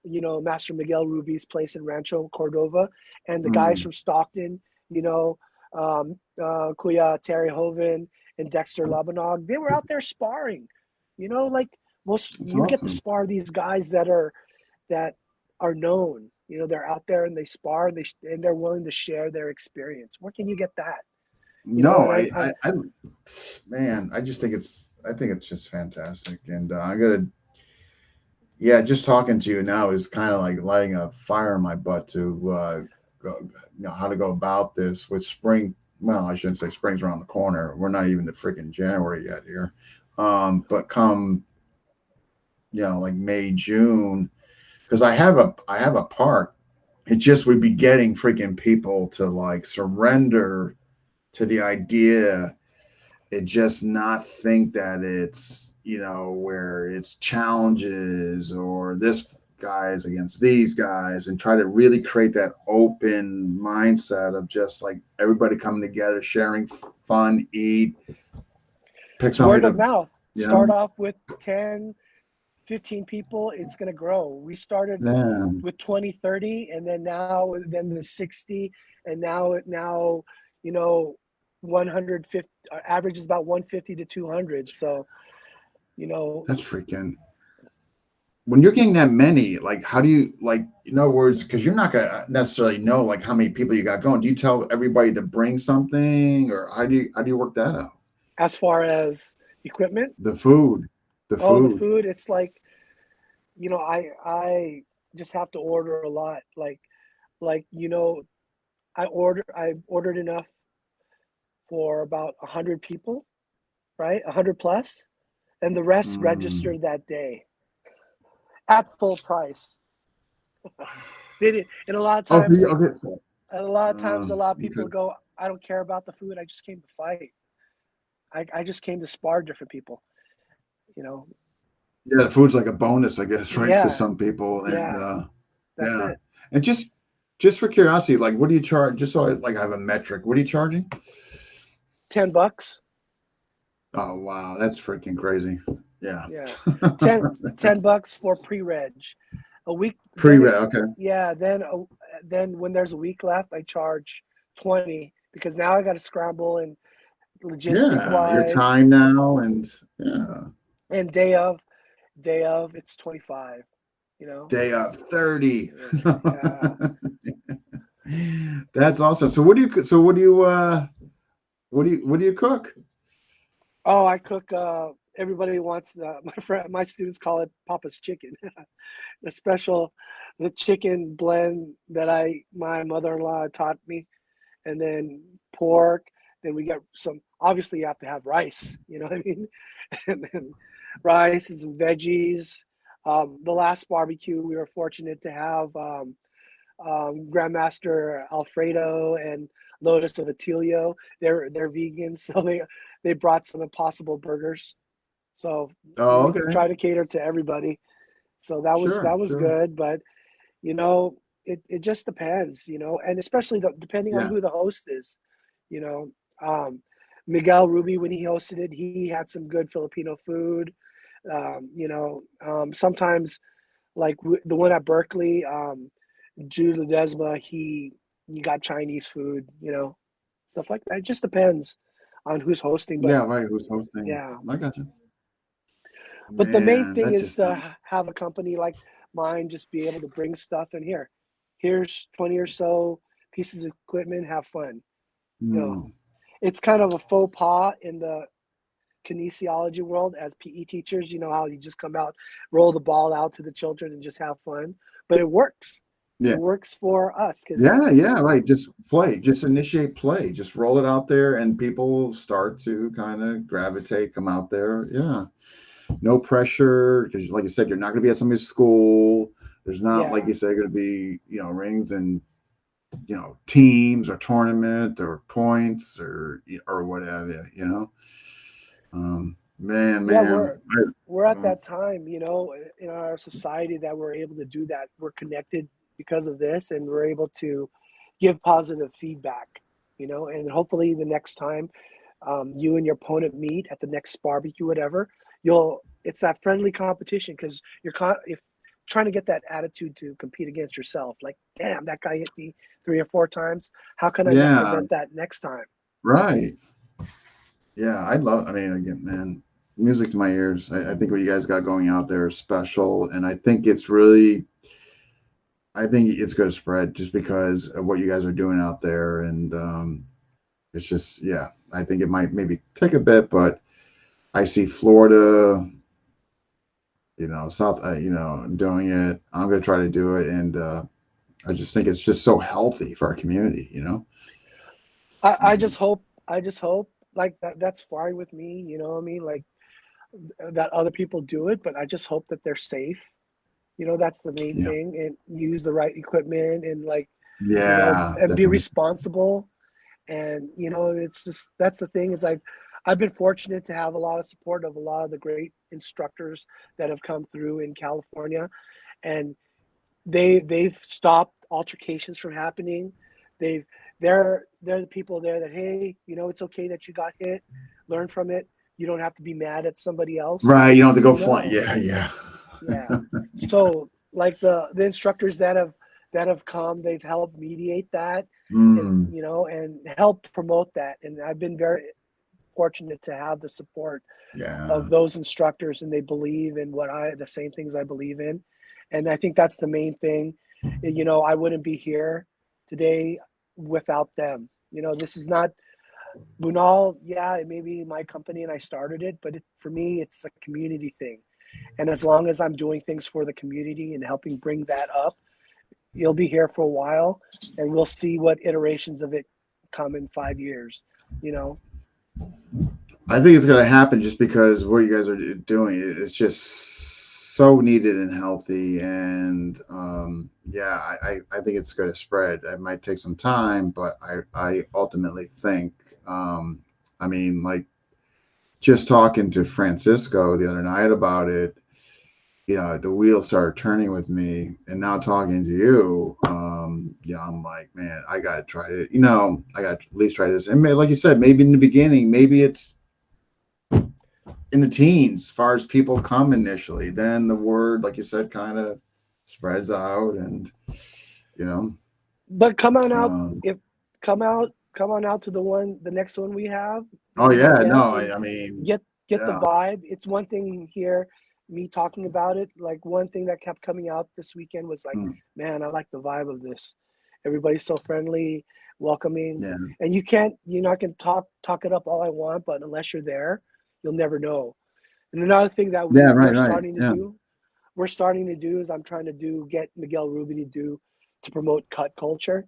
Master Miguel Ruby's place in Rancho Cordova, and the guys Mm, from Stockton, you know, Kuya Terry Hoven and Dexter Labanog, they were out there sparring. Like most, that's you get to awesome. spar these guys that are known. They're out there and they spar and they're willing to share their experience. Where can you get that? No, And I man, I think it's just fantastic. And yeah, just talking to you now is kind of like lighting a fire in my butt to, how to go about this with spring. Well, I shouldn't say spring's around the corner. We're not even to freaking January yet here. But come, like May, June, because I have a park. It just would be getting freaking people to like surrender to the idea and just not think that it's, where it's challenges or this guys against these guys and try to really create that open mindset of just like everybody coming together, sharing fun, eat, pick It's somebody word of to, mouth. you Start know, off with 10, 15 people, it's going to grow. We started yeah, with 20, 30, and then the 60, and now, you know, 150, average is about 150 to 200. So, you know, that's freaking. When you're getting that many, like, how do you like? In other words, because you're not gonna necessarily know like how many people you got going. Do you tell everybody to bring something, or how do you work that out? as far as equipment, The food, the oh, the food. food, it's like, you know, I just have to order a lot. Like, you know, I ordered enough for about 100 people, right? 100 plus, and the rest Mm. registered that day at full price. They did, and Okay, okay. a lot of times, a lot of people Okay. go, "I don't care about the food. I just came to fight. I just came to spar different people." You know? Yeah, food's like a bonus, I guess, right, to Yeah, some people, and yeah, that's yeah. it. And just for curiosity, like, what do you charge? Just so I like have a metric. What are you charging? $10. Oh wow, that's freaking crazy. Yeah. Yeah, 10 bucks for pre-reg. A week, then Pre-reg, it, okay. yeah, then when there's a week left, I charge 20 because now I got to scramble and logistic Yeah, your wise, time now, and yeah, and day of it's 25. You know, day of 30. yeah. That's awesome. So what do you cook? Oh, I cook. Everybody wants my students call it Papa's chicken, the special, the chicken blend that my mother-in-law taught me, and then pork. Then we get some. Obviously, you have to have rice. You know what I mean? And then rice and some veggies. The last barbecue, we were fortunate to have Grandmaster Alfredo and Lotus of Atilio. They're vegans, so they brought some Impossible burgers. So Oh, we okay. try to cater to everybody. So Sure, that was sure. good, but you know, it just depends, you know, and especially depending on Yeah. who the host is, you know. Miguel Ruby, when he hosted it, he had some good Filipino food. You know, sometimes like the one at Berkeley, Jude Ledesma, he got Chinese food, you know, stuff like that. It just depends on who's hosting, but Yeah, right. Who's hosting? yeah. I got you. But the main Man, thing that is just sounds. to have a company like mine just be able to bring stuff in here. Here's 20 or so pieces of equipment, have fun. You know, Hmm. it's kind of a faux pas in the kinesiology world as PE teachers. You know how you just come out, roll the ball out to the children and just have fun. But it works. Yeah. It works for us because, Yeah, yeah, right. Just play, just initiate play, just roll it out there, and people start to kind of gravitate, come out there. Yeah, no pressure because, like you said, you're not going to be at somebody's school. There's not, like yeah. you said, going to be, rings and teams or tournament or points or whatever. Man, Yeah, man, we're at that time, you know, in our society that we're able to do that. We're connected because of this, and we're able to give positive feedback, you know, and hopefully the next time you and your opponent meet at the next barbecue, whatever, it's that friendly competition because if trying to get that attitude to compete against yourself, like, damn, that guy hit me 3 or 4 times. How can I not yeah, prevent that next time? right. Yeah, I'd love. I mean, again, man, music to my ears. I think what you guys got going out there is special, and I think it's going to spread just because of what you guys are doing out there, and it's just, yeah. I think it might maybe take a bit, but I see Florida, South, doing it. I'm going to try to do it, and I just think it's just so healthy for our community. I Mhm. just hope like that's fine with me, you know what I mean? Like that other people do it, but I just hope that they're safe. You know, that's the main Yeah, thing, and use the right equipment and like, you know, yeah, and be definitely. responsible. And you know, it's just that's the thing is I've been fortunate to have a lot of support of a lot of the great instructors that have come through in California, and they've stopped altercations from happening. They've they're the people there that, hey, it's okay that you got hit, learn from it. You don't have to be mad at somebody else. Right. You don't have to go flying. No, Yeah. Yeah. yeah. So like the instructors that have come, they've helped mediate that, and Mm, and help promote that. And I've been very fortunate to have the support yeah. of those instructors, and they believe in the same things I believe in. And I think that's the main thing. I wouldn't be here today without them. This is not Bunal. Yeah, it may be my company and I started it, but for me, it's a community thing. And as long as I'm doing things for the community and helping bring that up, you'll be here for a while, and we'll see what iterations of it come in 5 years. You know, I think it's going to happen just because what you guys are doing is just so needed and healthy. And yeah, I think it's going to spread. It might take some time, but I ultimately think, I mean, like just talking to Francisco the other night about it, the wheels started turning with me. And now talking to you, yeah, I'm like, man, I got to try it. I got to at least try this. And like you said, maybe in the beginning, maybe it's in the teens, as far as people come initially. Then the word, like you said, kind of spreads out, and you know, but come on out um, if come on out to the next one we have. oh Be my yeah, no, guest and I mean, get the yeah, vibe. It's one thing here, me talking about it. Like one thing that kept coming out this weekend was like, mm, man, I like the vibe of this. Everybody's so friendly, welcoming, yeah, and you're not gonna talk it up all I want, but unless you're there, you'll never know. And another thing that yeah, we're right, right, starting to yeah, do, is I'm trying to get Miguel Ruby to promote cut culture.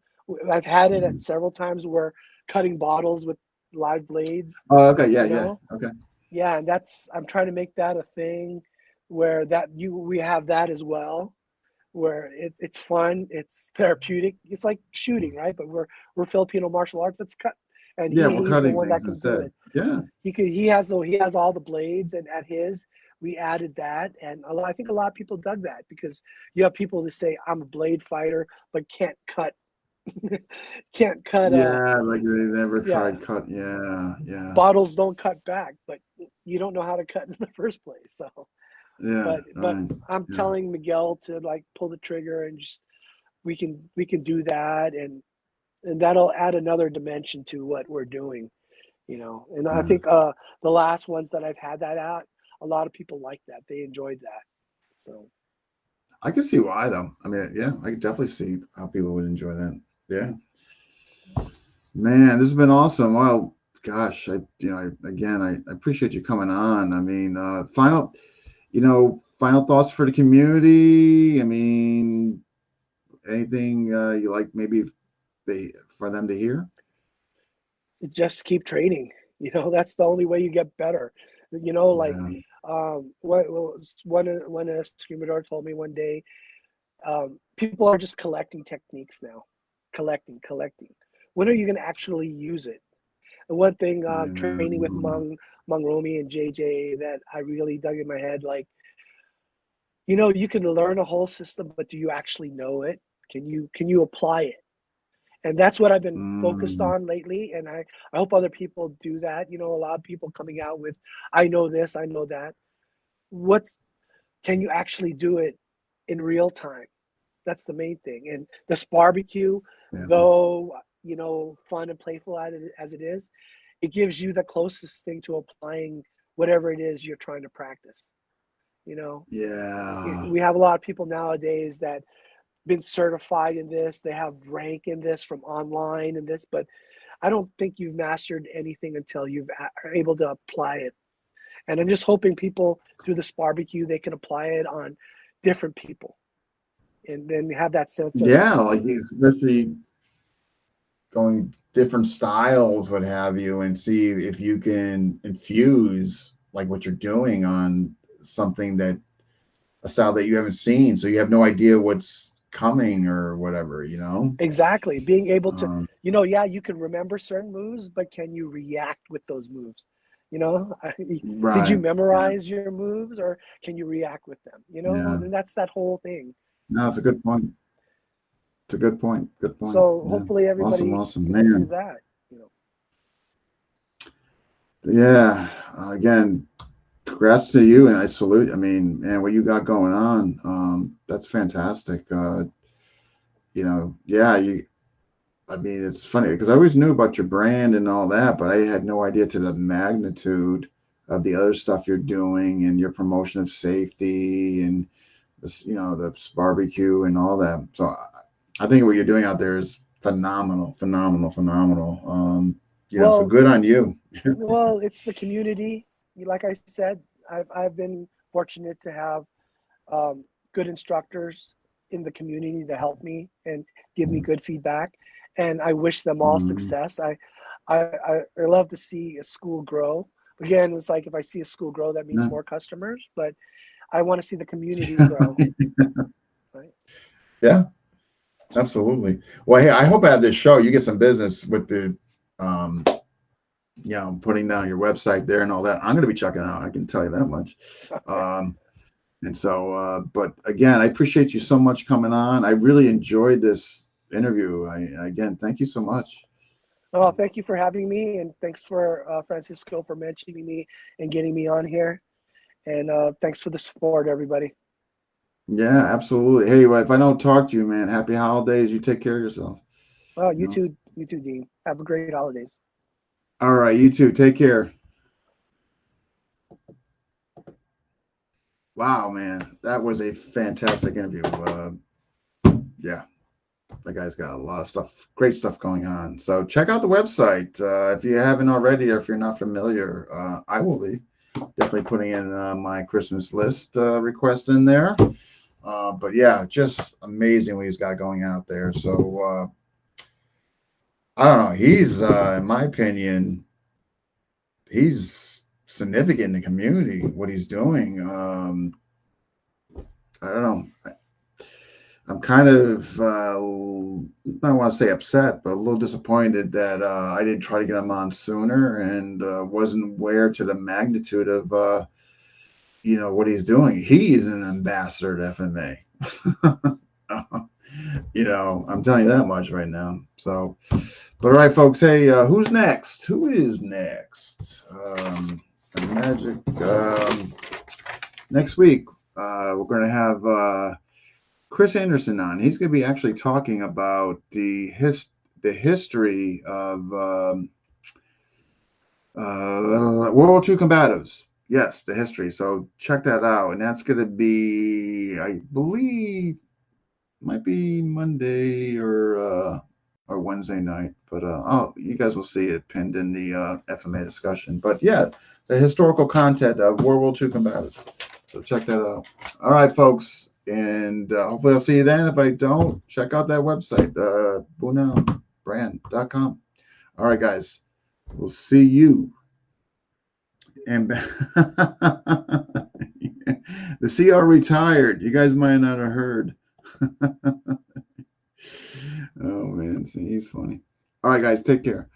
I've had it at mhm. several times where cutting bottles with live blades, Oh, okay, yeah, you yeah, know, okay, yeah, and I'm trying to make that a thing where we have that as well, where it's fun, it's therapeutic, it's like shooting, right? But we're Filipino martial arts. Let's cut, and yeah, we're he's the cutting one things that can do instead. it. Yeah, He has all the blades, and at his we added that, and I think a lot of people dug that because you have people who say I'm a blade fighter but can't cut yeah, like they never yeah, tried cut. Yeah, yeah, bottles don't cut back, but you don't know how to cut in the first place. So yeah, but right, I'm yeah, telling Miguel to like pull the trigger and just we can do that, and that'll add another dimension to what we're doing. And I yeah. think the last ones that I've had that at, a lot of people like that. They enjoyed that. So I can see why though. I mean, yeah, I can definitely see how people would enjoy that. Yeah. Man, this has been awesome. Well, gosh, I appreciate you coming on. I mean, final thoughts for the community. I mean, anything you like maybe they for them to hear? just keep training. That's the only way you get better. Like Yeah. what was one a screamador told me one day. People are just collecting techniques now, collecting. When are you going to actually use it? And one thing, training with Yeah. Mung Romy and JJ, that I really dug in my head, like, you can learn a whole system, but do you actually know it? Can you apply it? And that's what I've been focused Mm, on lately. And I hope other people do that. A lot of people coming out with, I know this, I know that. What can you actually do it in real time? That's the main thing. And this barbecue, yeah. though, fun and playful as it is, it gives you the closest thing to applying whatever it is you're trying to practice. You know, Yeah. we have a lot of people nowadays that been certified in this, they have rank in this from online and this, but I don't think you've mastered anything until are able to apply it. And I'm just hoping people through this barbecue, they can apply it on different people and then have that sense of, Yeah, like especially going different styles, what have you, and see if you can infuse like what you're doing on something that a style that you haven't seen, so you have no idea what's coming or whatever. exactly, being able to, Um, yeah, you can remember certain moves, but can you react with those moves? Did you right. Yeah. memorize your moves or can you react with them? Yeah. And that's that whole thing. No, it's a good point. It's a good point. Good point. So Yeah. hopefully Awesome. everybody Awesome. can do Man. that. You know. Yeah. Again, congrats to you, and I salute. I mean, man, what you got going on? That's fantastic. Yeah, I mean, it's funny because I always knew about your brand and all that, but I had no idea to the magnitude of the other stuff you're doing and your promotion of safety and this, the barbecue and all that. So I think what you're doing out there is phenomenal, phenomenal, phenomenal. So Well, good on you. well, it's the community. Like I said, I've been fortunate to have good instructors in the community to help me and give me good feedback, and I wish them all Mm, success. I love to see a school grow. Again, it's like if I see a school grow, that means yeah. more customers, but I want to see the community grow. Right? Yeah, absolutely. Well, hey, I hope I have this show. You get some business with the, um, putting down your website there and all that. I'm going to be checking it out. I can tell you that much. Um, and so, but again, I appreciate you so much coming on. I really enjoyed this interview. Again, thank you so much. Oh, thank you for having me, and thanks for Francisco for mentioning me and getting me on here. And thanks for the support, everybody. Yeah, absolutely. Hey, well, if I don't talk to you, man, happy holidays. You take care of yourself. Oh, You know? you too, Dean. Have a great holidays. All right, you too. Take care. Wow, man, that was a fantastic interview. Yeah, the guy's got a lot of stuff, great stuff going on. So check out the website if you haven't already, or if you're not familiar. I will be definitely putting in my Christmas list request in there. But yeah, just amazing what he's got going out there. So I don't know. He's, in my opinion, he's significant in the community. What he's doing. I don't know. I'm kind of, I don't want to say upset, but a little disappointed that I didn't try to get him on sooner and wasn't aware to the magnitude of, what he's doing. He is an ambassador to FMA. I'm telling you that much right now. So, but all right, folks. Hey, who's next? Who is next? Magic. Next week, we're going to have Chris Anderson on. He's going to be actually talking about the history of World War II combatives. Yes, the history. So check that out, and that's going to be, I believe, might be Monday or Wednesday night. But you guys will see it pinned in the FMA discussion. But yeah, the historical content of World War II combatives. So check that out. All right, folks. And hopefully I'll see you then. If I don't, check out that website, bunalbrand.com. All right, guys. We'll see you. And the CR retired. You guys might not have heard. Oh, man. See, he's funny. All right, guys. Take care.